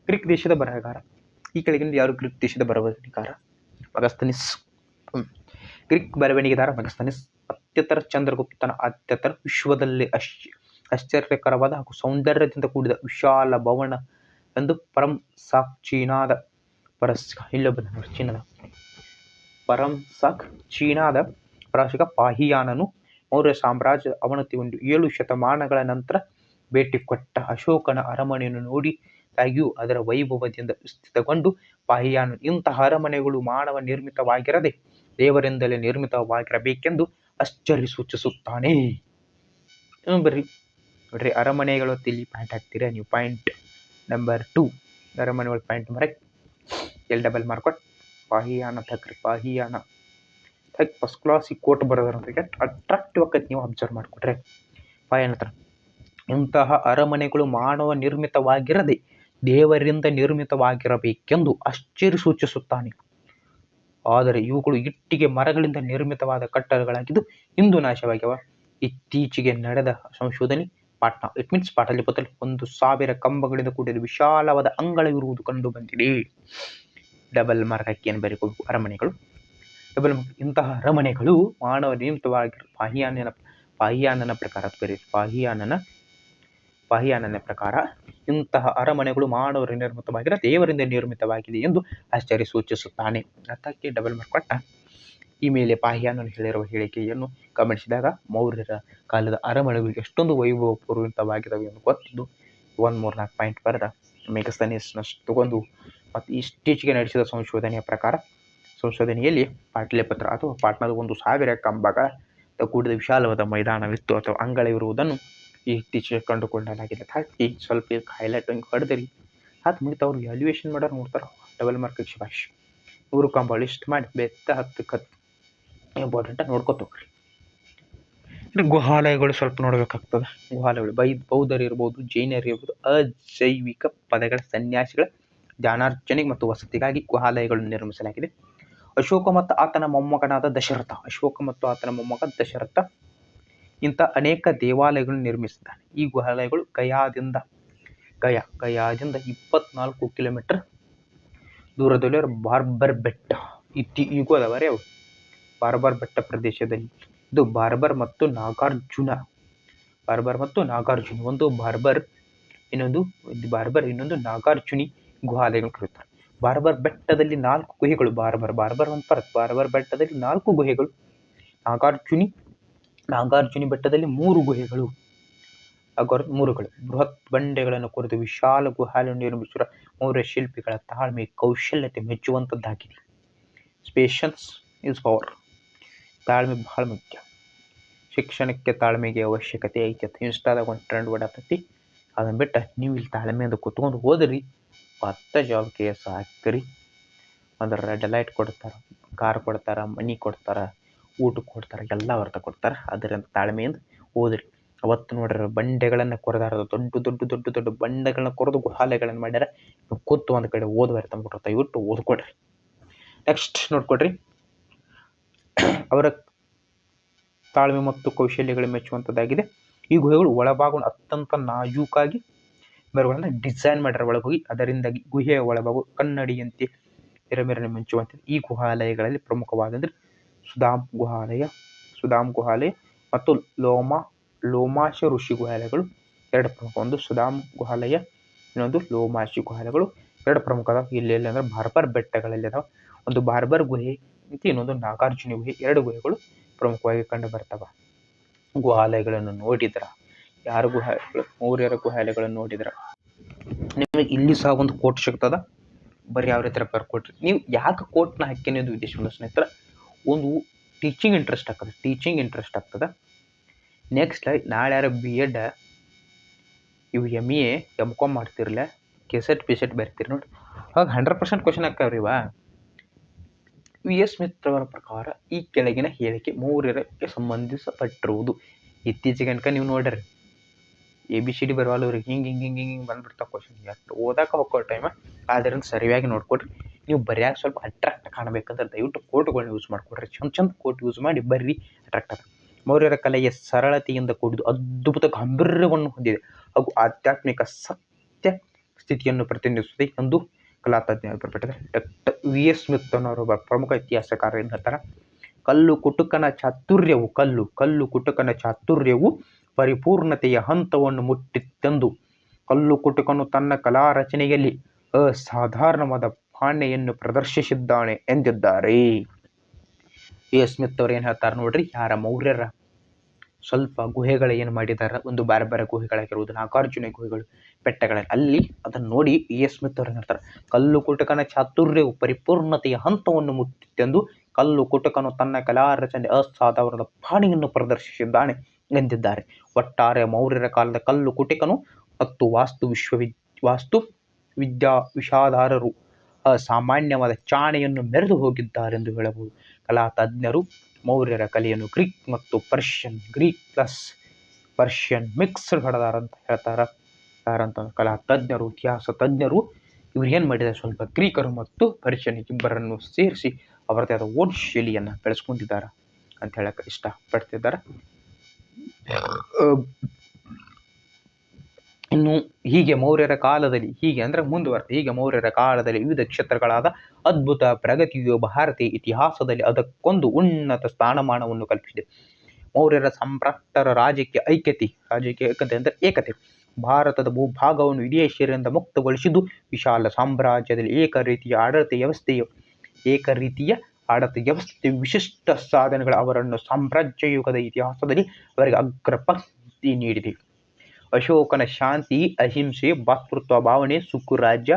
ಗ್ರೀಕ್ ದೇಶದ ಬರಹಗಾರ. ಈ ಕೆಳಗಿಂದ ಯಾರು ಗ್ರೀಕ್ ದೇಶದ ಬರವಣಿಗೆಕಾರ? ಮೆಗಸ್ತನಿಸ್. ಗ್ರೀಕ್ ಬರವಣಿಗೆದಾರ ಮೆಗಸ್ತನಿಸ್ ಅತ್ಯಂತರ ಚಂದ್ರಗುಪ್ತನ ಅತ್ಯಂತರ ವಿಶ್ವದಲ್ಲಿ ಆಶ್ಚರ್ಯಕರವಾದ ಹಾಗೂ ಸೌಂದರ್ಯದಿಂದ ಕೂಡಿದ ವಿಶಾಲ ಭವನ ಎಂದು ಚೀನಾದ ಪರಾಶಕ ಪಾಹಿಯಾನನು ಮೌರ್ಯ ಸಾಮ್ರಾಜ್ಯದ ಅವನತಿಗೊಂಡು 7 ಶತಮಾನಗಳ ನಂತರ ಭೇಟಿ ಕೊಟ್ಟ ಅಶೋಕನ ಅರಮನೆಯನ್ನು ನೋಡಿದಾಗ್ಯೂ ಅದರ ವೈಭವದಿಂದ ವಿಸ್ತೃತಗೊಂಡು ಪಾಹಿಯಾನನು ಇಂತಹ ಅರಮನೆಗಳು ಮಾನವ ನಿರ್ಮಿತವಾಗಿರದೆ ದೇವರಿಂದಲೇ ನಿರ್ಮಿತವಾಗಿರಬೇಕೆಂದು ಆಶ್ಚರ್ಯ ಸೂಚಿಸುತ್ತಾನೆ. ಬರ್ರಿ ನೋಡ್ರಿ ಅರಮನೆಗಳು ಇಲ್ಲಿ ಪಾಯಿಂಟ್ ಹಾಕ್ತೀರಾ ನೀವು. ಪಾಯಿಂಟ್ ನಂಬರ್ 2 ಅರಮನೆಗಳು ಪಾಯಿಂಟ್ ನಂಬರ್ ಡಬಲ್ ಮಾರ್ಕೊಟ್ ಪಾಹಿಯಾನ ತಗ್ರಿ. ಪಾಹಿಯಾನ ಫಸ್ಟ್ ಕ್ಲಾಸ್ ಈ ಕೋಟ್ ಬರೋದ್ರಿಗೆ ಅಟ್ರಾಕ್ಟಿವ್ ಆಕೈತಿ. ನೀವು ಅಬ್ಸರ್ವ್ ಮಾಡಿಕೊಟ್ರೆ ಪಾಹಿಯಾನ ಹತ್ರ ಇಂತಹ ಅರಮನೆಗಳು ಮಾನವ ನಿರ್ಮಿತವಾಗಿರದೆ ದೇವರಿಂದ ನಿರ್ಮಿತವಾಗಿರಬೇಕೆಂದು ಆಶ್ಚರ್ಯ ಸೂಚಿಸುತ್ತಾನೆ. ಆದರೆ ಇವುಗಳು ಇಟ್ಟಿಗೆ ಮರಗಳಿಂದ ನಿರ್ಮಿತವಾದ ಕಟ್ಟಡಗಳಾಗಿದ್ದು ಇಂದು ನಾಶವಾಗ್ಯವ. ಇತ್ತೀಚೆಗೆ ನಡೆದ ಸಂಶೋಧನೆ ಪಾಟಲಿಪುತ್ರದಲ್ಲಿ 1000 ಕಂಬಗಳಿಂದ ಕೂಡಿದ ವಿಶಾಲವಾದ ಅಂಗಳವಿರುವುದು ಕಂಡು ಬಂದಿದೆ. ಡಬಲ್ ಮಾರ್ಕ್ ಹಾಕಿ ಏನು ಬರೀಬೇಕು? ಅರಮನೆಗಳು ಡಬಲ್ ಮಾರ್ಕ್. ಇಂತಹ ಅರಮನೆಗಳು ಮಾನವ ನಿರ್ಮಿತವಾಗಿರೋ ಪಾಹಿಯಾನನ ಪ್ರಕಾರ ಇಂತಹ ಅರಮನೆಗಳು ಮಾನವರ ನಿರ್ಮಿತವಾಗಿರ ದೇವರಿಂದ ನಿರ್ಮಿತವಾಗಿದೆ ಎಂದು ಆಶ್ಚರ್ಯ ಸೂಚಿಸುತ್ತಾನೆ. ಅದಕ್ಕೆ ಡಬಲ್ ಮಾರ್ಕ್ ಕೊಟ್ಟ. ಈ ಮೇಲೆ ಪಾಹಿಯಾನನು ಹೇಳಿರುವ ಹೇಳಿಕೆಯನ್ನು ಗಮನಿಸಿದಾಗ ಮೌರ್ಯರ ಕಾಲದ ಅರಮನೆಗಳು ಎಷ್ಟೊಂದು ವೈಭವಪೂರ್ವಿತವಾಗಿದ್ದಾವೆ ಎಂದು ಗೊತ್ತಿದ್ದು 3-4 ಪಾಯಿಂಟ್ ಬರೆದ ಮೆಗಸ್ತನಿಸ್ನಷ್ಟು ತಗೊಂಡು ಮತ್ತು ಇತ್ತೀಚೆಗೆ ನಡೆಸಿದ ಸಂಶೋಧನೆಯಲ್ಲಿ ಪಾಟಲಿಪುತ್ರ ಅಥವಾ ಪಾಟ್ನಾದ 1000 ಕಂಬಗಳ ಕೂಡಿದ ವಿಶಾಲವಾದ ಮೈದಾನವಿತ್ತು ಅಥವಾ ಅಂಗಳವಿರುವುದನ್ನು ಇತ್ತೀಚೆಗೆ ಕಂಡುಕೊಳ್ಳಲಾಗಿದೆ. ಹಾಕಿ ಸ್ವಲ್ಪ ಹೈಲೈಟ್ ಹಿಂಗೆ ಹೊಡೆದ್ರಿ ಅದು ಮುಗಿತು. ಅವ್ರು ವ್ಯಾಲ್ಯೂಯೇಷನ್ ಮಾಡೋರು ನೋಡ್ತಾರೆ. ಡಬಲ್ ಮಾರ್ಕ್ ಶಿವಾಶ್ 100 ಕಂಬಗಳು ಇಷ್ಟು ಮಾಡಿ ಬೆತ್ತ 10 ಇಂಪಾರ್ಟೆಂಟ್ ನೋಡ್ಕೊತೋಗ್ರಿ. ಗುಹಾಲಯಗಳು ಸ್ವಲ್ಪ ನೋಡಬೇಕಾಗ್ತದೆ. ಗುಹಾಲಯಗಳು ಬೌದ್ಧರು ಇರ್ಬೋದು, ಜೈನರು ಇರ್ಬೋದು, ಅಜೈವಿಕ ಪದಗಳ ಸನ್ಯಾಸಿಗಳ ಧ್ಯಾನಾರ್ಚನೆಗೆ ಮತ್ತು ವಸತಿಗಾಗಿ ಗುಹಾಲಯಗಳನ್ನು ನಿರ್ಮಿಸಲಾಗಿದೆ. ಅಶೋಕ ಮತ್ತು ಆತನ ಮೊಮ್ಮಗ ದಶರಥ ಇಂಥ ಅನೇಕ ದೇವಾಲಯಗಳನ್ನು ನಿರ್ಮಿಸಿದ್ದಾನೆ. ಈ ಗುಹಾಲಯಗಳು ಗಯಾದಿಂದ 24 ಕಿಲೋಮೀಟರ್ ದೂರದಲ್ಲಿರುವ ಬಾರ್ಬರ್ ಬೆಟ್ಟ ಈಗೂ ಅದಾವರೆ ಅವು ಬಾರ್ಬರ್ ಬೆಟ್ಟ ಪ್ರದೇಶದಲ್ಲಿ. ಇದು ಬಾರ್ಬರ್ ಮತ್ತು ನಾಗಾರ್ಜುನ ಒಂದು ಬಾರ್ಬರ್ ಇನ್ನೊಂದು ನಾಗಾರ್ಜುನಿ ಗುಹಾಲಯಗಳು ಕರೆಯುತ್ತಾರೆ. ಬಾರ್ಬರ್ ಬೆಟ್ಟದಲ್ಲಿ 4 ಗುಹೆಗಳು. ಬಾರ್ಬರ್ ಬೆಟ್ಟದಲ್ಲಿ 4 ಗುಹೆಗಳು. ನಾಗಾರ್ಜುನಿ ಬೆಟ್ಟದಲ್ಲಿ 3 ಗುಹೆಗಳು. ಬೃಹತ್ ಬಂಡೆಗಳನ್ನು ಕೊರೆದು ವಿಶಾಲ ಗುಹಾಲಯವನ್ನು ನಿರ್ಮಿಸಿರುವ ಮೌರ್ಯ ಶಿಲ್ಪಿಗಳ ತಾಳ್ಮೆ ಕೌಶಲ್ಯತೆ ಮೆಚ್ಚುವಂಥದ್ದಾಗಿದೆ. Patience is power. ತಾಳ್ಮೆ ಬಹಳ ಮುಖ್ಯ. ಶಿಕ್ಷಣಕ್ಕೆ ತಾಳ್ಮೆಗೆ ಅವಶ್ಯಕತೆ ಐತೆ. ಇನ್ಸ್ಟಾದಾಗ ಒಂದು ಟ್ರೆಂಡ್ ಓಡಾತೈತಿ, ಅದನ್ನು ಬಿಟ್ಟು ನೀವು ಇಲ್ಲಿ ತಾಳ್ಮೆಯಿಂದ ಕೂತ್ಕೊಂಡು ಹೋದ್ರಿ 10 ಜಾಬ್ ಕೇಸ್ ಹಾಕ್ರಿ. ಅಂದ್ರೆ ರೆಡ್ ಲೈಟ್ ಕೊಡ್ತಾರೆ, ಕಾರ್ ಕೊಡ್ತಾರೆ, ಮನಿ ಕೊಡ್ತಾರೆ, ಊಟ ಕೊಡ್ತಾರೆ, ಎಲ್ಲ ವರ್ತ ಕೊಡ್ತಾರೆ. ಅದರಿಂದ ತಾಳ್ಮೆಯಿಂದ ಓದ್ರಿ. ಅವತ್ತು ನೋಡ್ರಿ ಬಂಡೆಗಳನ್ನು ಕೊರೆದಾರ, ದೊಡ್ಡ ಬಂಡೆಗಳನ್ನ ಕೊರೆದು ಗುಹಾಲಯಗಳನ್ನು ಮಾಡ್ಯಾರ. ಕೂತು ಒಂದು ಕಡೆ ಓದುವರೆ ತಂದ್ಬಿಟ್ರೆ ದಯವಿಟ್ಟು ಓದ್ಕೊಡ್ರಿ. ನೆಕ್ಸ್ಟ್ ನೋಡ್ಕೊಡ್ರಿ, ಅವರ ತಾಳ್ಮೆ ಮತ್ತು ಕೌಶಲ್ಯಗಳು ಮೆಚ್ಚುವಂಥದ್ದಾಗಿದೆ. ಈ ಗುಹೆಗಳು ಒಳಭಾಗವನ್ನು ಅತ್ಯಂತ ನಾಜೂಕಾಗಿ ಚಾಂಬರ್ಗಳನ್ನ ಡಿಸೈನ್ ಮಾಡ್ಯಾರ ಒಳಗೆ ಹೋಗಿ. ಅದರಿಂದಾಗಿ ಗುಹೆಯ ಒಳಭಾಗವು ಕನ್ನಡಿಯಂತೆ ಮಿರಮಿರನೆ ಮಿಂಚುವಂತೆ. ಈ ಗುಹಾಲಯಗಳಲ್ಲಿ ಪ್ರಮುಖವಾದಂದ್ರೆ ಸುಧಾಮ್ ಗುಹಾಲಯ ಮತ್ತು ಲೋಮಾಶ ಋಷಿ ಗುಹಾಲಯಗಳು ಎರಡು ಪ್ರಮುಖ. ಒಂದು ಸುಧಾಮ್ ಗುಹಾಲಯ, ಇನ್ನೊಂದು ಲೋಮಾಶಿ ಗುಹಾಲಯಗಳು ಎರಡು ಪ್ರಮುಖ ಅದಾವ. ಇಲ್ಲಿ ಅಂದ್ರೆ ಬಾರ್ಬರ್ ಬೆಟ್ಟಗಳಲ್ಲಿ ಅದಾವ. ಒಂದು ಬಾರ್ಬರ್ ಗುಹೆ ಮತ್ತು ಇನ್ನೊಂದು ನಾಗಾರ್ಜುನ ಗುಹೆ. ಎರಡು ಗುಹೆಗಳು ಪ್ರಮುಖವಾಗಿ ಕಂಡು ಬರ್ತಾವ. ಗುಹಾಲಯಗಳನ್ನು ನೋಡಿದ್ರ ಯಾರು ಮೌರ್ಯರ ಗುಹಾಲಯಗಳನ್ನು ನೋಡಿದ್ರ ನಿಮಗೆ ಇಲ್ಲಿ ಸಹ ಒಂದು ಕೋಟ್ ಸಿಗ್ತದ. ಬರೀ ಯಾವ ರೀತಿ ಬರ್ಕೊಟ್ರಿ. ನೀವು ಯಾಕೆ ಕೋಟ್ನ ಹಾಕಿ ಉದ್ದೇಶ ಸ್ನೇಹಿತರ, ಒಂದು ಟೀಚಿಂಗ್ ಇಂಟ್ರೆಸ್ಟ್ ಆಗ್ತದೆ. ನೆಕ್ಸ್ಟ್ ನಾಳೆ ಯಾರು B.Ed ಇವು MA MCom ಮಾಡ್ತಿರ್ಲ, ಕೆಸೆಟ್ ಬರ್ತೀರಿ ನೋಡಿ, ಅವಾಗ 100% ಕ್ವಶನ್ ಹಾಕವ್ರಿ. V.S. ಸ್ಮಿತ್ ಅವರ ಪ್ರಕಾರ ಈ ಕೆಳಗಿನ ಹೇಳಿಕೆ ಮೌರ್ಯರಿಗೆ ಸಂಬಂಧಿಸಪಟ್ಟಿರುವುದು. ಇತ್ತೀಚೆಗೆ ಅನ್ಕ ನೀವು ನೋಡ್ರಿ ABCD ಬರವಲ್ಲ ಅವ್ರಿಗೆ ಹಿಂಗೆ ಬಂದ್ಬಿಡ್ತಾವ ಕ್ವಶನ್. ಎಷ್ಟು ಓದಾಕ ಹೋಗೋ ಟೈಮ. ಆದ್ದರಿಂದ ಸರಿಯಾಗಿ ನೋಡ್ಕೊಡ್ರಿ. ನೀವು ಬರೆಯಾಕ ಸ್ವಲ್ಪ ಅಟ್ರಾಕ್ಟ್ ಕಾಣಬೇಕಂದ್ರೆ ದಯವಿಟ್ಟು ಕೋಟ್ಗಳನ್ನ ಯೂಸ್ ಮಾಡ್ಕೊಡ್ರಿ. ಚಂದ ಕೋಟ್ ಯೂಸ್ ಮಾಡಿ ಬರ್ರಿ, ಅಟ್ರಾಕ್ಟ್ ಆಗ. ಮೌರ್ಯರ ಕಲೆಯ ಸರಳತೆಯಿಂದ ಕೂಡಿದು ಅದ್ಭುತ ಗಾಂಭೀರ್ಯವನ್ನು ಹೊಂದಿದೆ ಹಾಗೂ ಆಧ್ಯಾತ್ಮಿಕ ಸತ್ಯ ಸ್ಥಿತಿಯನ್ನು ಪ್ರತಿನಿಧಿಸುತ್ತದೆ ಎಂದು ಕಲಾತಜ್ಞ ಅಭಿಪ್ರಾಯಪಟ್ಟಿದ್ದಾರೆ. Doctor V.S. ಸ್ಮಿತ್ ಅನ್ನೋರು ಪ್ರಮುಖ ಇತಿಹಾಸಕಾರ ಏನು ಹೇಳ್ತಾರೆ, ಕಲ್ಲು ಕುಟುಕನ ಚಾತುರ್ಯವು ಪರಿಪೂರ್ಣತೆಯ ಹಂತವನ್ನು ಮುಟ್ಟಿತ್ತೆಂದು ಕಲ್ಲು ಕುಟುಕನು ತನ್ನ ಕಲಾ ರಚನೆಯಲ್ಲಿ ಅಸಾಧಾರಣವಾದ ಪಾಣ್ಯವನ್ನು ಪ್ರದರ್ಶಿಸಿದ್ದಾನೆ ಎಂದಿದ್ದಾರೆ. V.S. ಸ್ಮಿತ್ ಅವ್ರು ಏನು ಹೇಳ್ತಾರೆ ನೋಡ್ರಿ, ಯಾರ ಮೌರ್ಯರ ಸ್ವಲ್ಪ ಗುಹೆಗಳು ಏನು ಮಾಡಿದಾರ, ಒಂದು ಬಾರ್ಬರ ಗುಹೆಗಳಾಗಿರುವುದು, ನಾಗಾರ್ಜುನ ಗುಹೆಗಳು, ಬೆಟ್ಟಗಳಲ್ಲಿ ಅಲ್ಲಿ ಅದನ್ನು ನೋಡಿ V.S. ಸ್ಮಿತ್ ಅವ್ರು ಹೇಳ್ತಾರೆ, ಕಲ್ಲು ಕುಟುಕನ ಚಾತುರ್ಯವು ಪರಿಪೂರ್ಣತೆಯ ಹಂತವನ್ನು ಮುಟ್ಟಿತ್ತೆಂದು ಕಲ್ಲು ಕುಟುಕನು ತನ್ನ ಕಲಾ ರಚನೆ ಅಸಾಧಾರಣದ ಪಾಣಿಯನ್ನು ಪ್ರದರ್ಶಿಸಿದ್ದಾನೆ ಎಂದಿದ್ದಾರೆ. ಒಟ್ಟಾರೆ ಮೌರ್ಯರ ಕಾಲದ ಕಲ್ಲು ಕುಟುಕನು ಮತ್ತು ವಾಸ್ತು ವಿಷಾದಾರರು ಅಸಾಮಾನ್ಯವಾದ ಚಾಣೆಯನ್ನು ಮೆರೆದು ಹೋಗಿದ್ದಾರೆಂದು ಹೇಳಬಹುದು. ಕಲಾ ತಜ್ಞರು ಮೌರ್ಯರ ಕಲೆಯನ್ನು ಗ್ರೀಕ್ ಮತ್ತು ಪರ್ಷಿಯನ್ ಮಿಕ್ಸ್ಡ್ ಹೊಡೆದಾರಂತ ಹೇಳ್ತಾರ. ಯಾರಂತ ಕಲಾ ತಜ್ಞರು, ಇತಿಹಾಸ ತಜ್ಞರು ಇವ್ರು ಏನು ಮಾಡಿದ್ದಾರೆ, ಸ್ವಲ್ಪ ಗ್ರೀಕರು ಮತ್ತು ಪರ್ಷಿಯನ್ ಇಬ್ಬರನ್ನು ಸೇರಿಸಿ ಅವರದೇ ಆದ ಓನ್ ಶೈಲಿಯನ್ನು ಬೆಳೆಸ್ಕೊಂಡಿದ್ದಾರೆ ಅಂತ ಹೇಳಕ್ಕೆ ಇಷ್ಟಪಡ್ತಿದ್ದಾರೆ. ಇನ್ನು ಹೀಗೆ ಮೌರ್ಯರ ಕಾಲದಲ್ಲಿ ವಿವಿಧ ಕ್ಷೇತ್ರಗಳಾದ ಅದ್ಭುತ ಪ್ರಗತಿಯು ಭಾರತೀಯ ಇತಿಹಾಸದಲ್ಲಿ ಅದಕ್ಕೊಂದು ಉನ್ನತ ಸ್ಥಾನಮಾನವನ್ನು ಕಲ್ಪಿಸಿದೆ. ಮೌರ್ಯರ ಸಾಮ್ರಾಟರ ರಾಜ್ಯಕ್ಕೆ ಐಕ್ಯತೆ ಅಂದರೆ ಏಕತೆ, ಭಾರತದ ಭೂಭಾಗವನ್ನು ವಿದೇಶಿಯರಿಂದ ಮುಕ್ತಗೊಳಿಸಿದ್ದು, ವಿಶಾಲ ಸಾಮ್ರಾಜ್ಯದಲ್ಲಿ ಏಕ ರೀತಿಯ ಆಡಳಿತ ವ್ಯವಸ್ಥೆ ವಿಶಿಷ್ಟ ಸಾಧನೆಗಳು ಅವರನ್ನು ಸಾಮ್ರಾಜ್ಯ ಯುಗದ ಇತಿಹಾಸದಲ್ಲಿ ಅವರಿಗೆ ಅಗ್ರಪಂಕ್ತಿ ನೀಡಿದೆ. ಅಶೋಕನ ಶಾಂತಿ, ಅಹಿಂಸೆ, ಭಾತೃತ್ವ ಭಾವನೆ, ಸುಖರಾಜ್ಯ,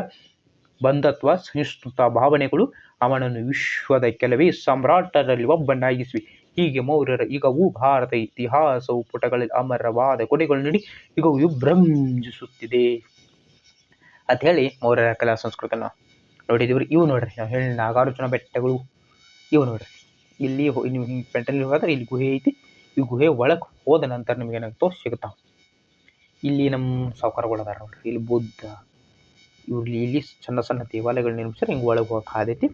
ಬಂಧತ್ವ, ಸಹಿಷ್ಣುತಾ ಭಾವನೆಗಳು ಅವನನ್ನು ವಿಶ್ವದ ಕೆಲವೇ ಸಾಮ್ರಾಟರಲ್ಲಿ ಒಬ್ಬನಾಗಿಸಿವೆ. ಹೀಗೆ ಮೌರ್ಯರ ಯುಗವು ಭಾರತ ಇತಿಹಾಸವು ಪುಟಗಳಲ್ಲಿ ಅಮರವಾದ ಕೊನೆಗಳು ನೀಡಿ ಯುಗವು ವಿಜೃಂಭಿಸುತ್ತಿದೆ ಅಂತ ಹೇಳಿ ಮೌರ್ಯರ ಕಲಾ ಸಂಸ್ಕೃತಿ ನೋಡಿದೀವ್ರಿ. ಇವು ನೋಡ್ರಿ, ನಾವು ಹೇಳಿ ನಾಗಾರ್ಜುನ ಬೆಟ್ಟಗಳು ಇವು ನೋಡ್ರಿ. ಇಲ್ಲಿ ನೀವು ಹಿಂಗೆ ಬೆಟ್ಟಲ್ಲಿ ಹೋದ್ರೆ ಇಲ್ಲಿ ಗುಹೆ ಐತಿ. ಈ ಗುಹೆ ಒಳಗೆ ಹೋದ ನಂತರ ನಿಮ್ಗೆ ಏನಾಗ್ತೋ ಸಿಗ್ತಾವ. ಇಲ್ಲಿ ನಮ್ಮ ಸಾವುಕಾರಗಳು ಅದಾರ ನೋಡ್ರಿ, ಇಲ್ಲಿ ಬುದ್ಧ, ಇಲ್ಲಿ ಸಣ್ಣ ದೇವಾಲಯಗಳು ನಿರ್ಮಿಸ್ತಾರೆ. ಹಿಂಗೆ ಒಳಗೆ ಹೋಗಕ್ಕೆ ಆದೈತಿ.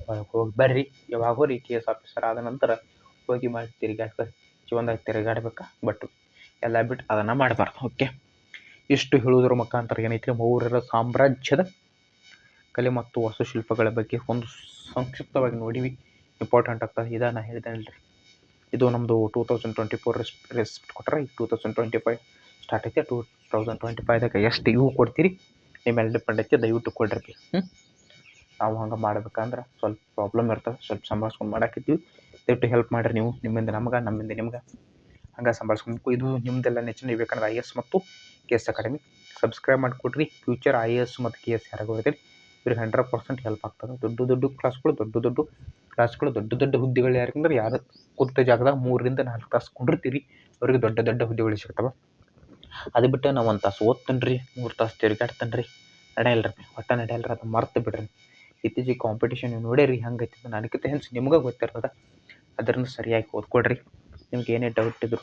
ಒಳಗೆ ಹೋಗಿ ಬರ್ರಿ. ಯಾವಾಗ ಹೋರಿ KS ಆಫೀಸರ್ ಆದ ನಂತರ ಹೋಗಿ ಮಾಡಿ ತಿರುಗಾಡ್ಬೇಕು, ಜೀವನದಾಗ ತಿರುಗಾಡ್ಬೇಕಾ. ಬಟ್ ಎಲ್ಲ ಬಿಟ್ಟು ಅದನ್ನು ಮಾಡಬಾರ್ದು. ಓಕೆ, ಇಷ್ಟು ಹೇಳುವುದರ ಮುಖಾಂತರ ಏನೈತಿ, ಮೌರ್ಯರ ಸಾಮ್ರಾಜ್ಯದ ಕಲೆ ಮತ್ತು ವಾಸ್ತುಶಿಲ್ಪಗಳ ಬಗ್ಗೆ ಒಂದು ಸಂಕ್ಷಿಪ್ತವಾಗಿ ನೋಡಿವಿ. ಇಂಪಾರ್ಟೆಂಟ್ ಆಗ್ತದೆ. ಇದನ್ನು ಹೇಳಿದೆನಲ್ರಿ, ಇದು ನಮ್ಮದು 2024 ರೆಸಿಪ್ಟ್ ಕೊಟ್ಟರೆ, ಈಗ 2025 ಸ್ಟಾರ್ಟ್ ಐತೆ. 2025ದಾಗ ಎಷ್ಟು ಇವು ಕೊಡ್ತೀರಿ ನಿಮ್ಮೆಲ್ಲ ಡಿಪೆಂಡ್ ಐತಿ. ದಯವಿಟ್ಟು ಕೊಡ್ರಿ. ನಾವು ಹಂಗೆ ಮಾಡ್ಬೇಕಂದ್ರೆ ಸ್ವಲ್ಪ ಪ್ರಾಬ್ಲಮ್ ಇರ್ತವೆ, ಸ್ವಲ್ಪ ಸಂಭಾಳಿಸ್ಕೊಂಡು ಮಾಡಾಕಿದ್ದೀವಿ. ದಯವಿಟ್ಟು ಹೆಲ್ಪ್ ಮಾಡಿರಿ ನೀವು. ನಿಮ್ಮಿಂದ ನಮ್ಗೆ, ನಮ್ಮಿಂದ ನಿಮ್ಗೆ ಹಂಗೆ ಸಂಭಾಳಿಸ್ಕೊಬೇಕು. ಇದು ನಿಮ್ಮದೆಲ್ಲ ನೆಚ್ಚಿನ ಬೇಕಂದ್ರೆ IAS ಮತ್ತು KS ಅಕಾಡೆಮಿ ಸಬ್ಸ್ಕ್ರೈಬ್ ಮಾಡಿಕೊಡ್ರಿ. ಫ್ಯೂಚರ್ IAS ಮತ್ತು KS ಯಾರಿಗೂ ಇರ್ತೀರಿ ಇವ್ರಿಗೆ 100% ಹೆಲ್ಪ್ ಆಗ್ತದೆ. ದೊಡ್ಡ ಕ್ಲಾಸ್ಗಳು, ದೊಡ್ಡ ಹುದ್ದೆಗಳು ಯಾರಿಗಂದ್ರೆ ಯಾರು ಕೂತ ಜಾಗದಾಗ 3 ರಿಂದ 4 ತಾಸು ಕೊಂಡಿರ್ತೀರಿ ಅವ್ರಿಗೆ ದೊಡ್ಡ ಹುದ್ದೆಗಳು ಸಿಗ್ತವೆ. ಅದು ಬಿಟ್ಟು ನಾವು 1 ತಾಸು ಓದ್ತೇನೆ 3 ತಾಸು ತಿರುಗಾಡ್ತೇನೆ ನಡೆಯಲ್ರಿ, ಅದು ಮರ್ತು ಬಿಡ್ರಿ. ಇತ್ತೀಚೆಗೆ ಕಾಂಪಿಟೇಷನ್ ನೋಡಿರಿ ಹಂಗೈತಿ. ನನಗಿಂತ ಹೆಂಗೆ ನಿಮ್ಗೆ ಗೊತ್ತಿರ್ತದೆ. ಅದರಿಂದ ಸರಿಯಾಗಿ ಓದ್ಕೊಡ್ರಿ. ನಿಮ್ಗೆ ಏನೇ ಡೌಟ್ ಇದ್ರು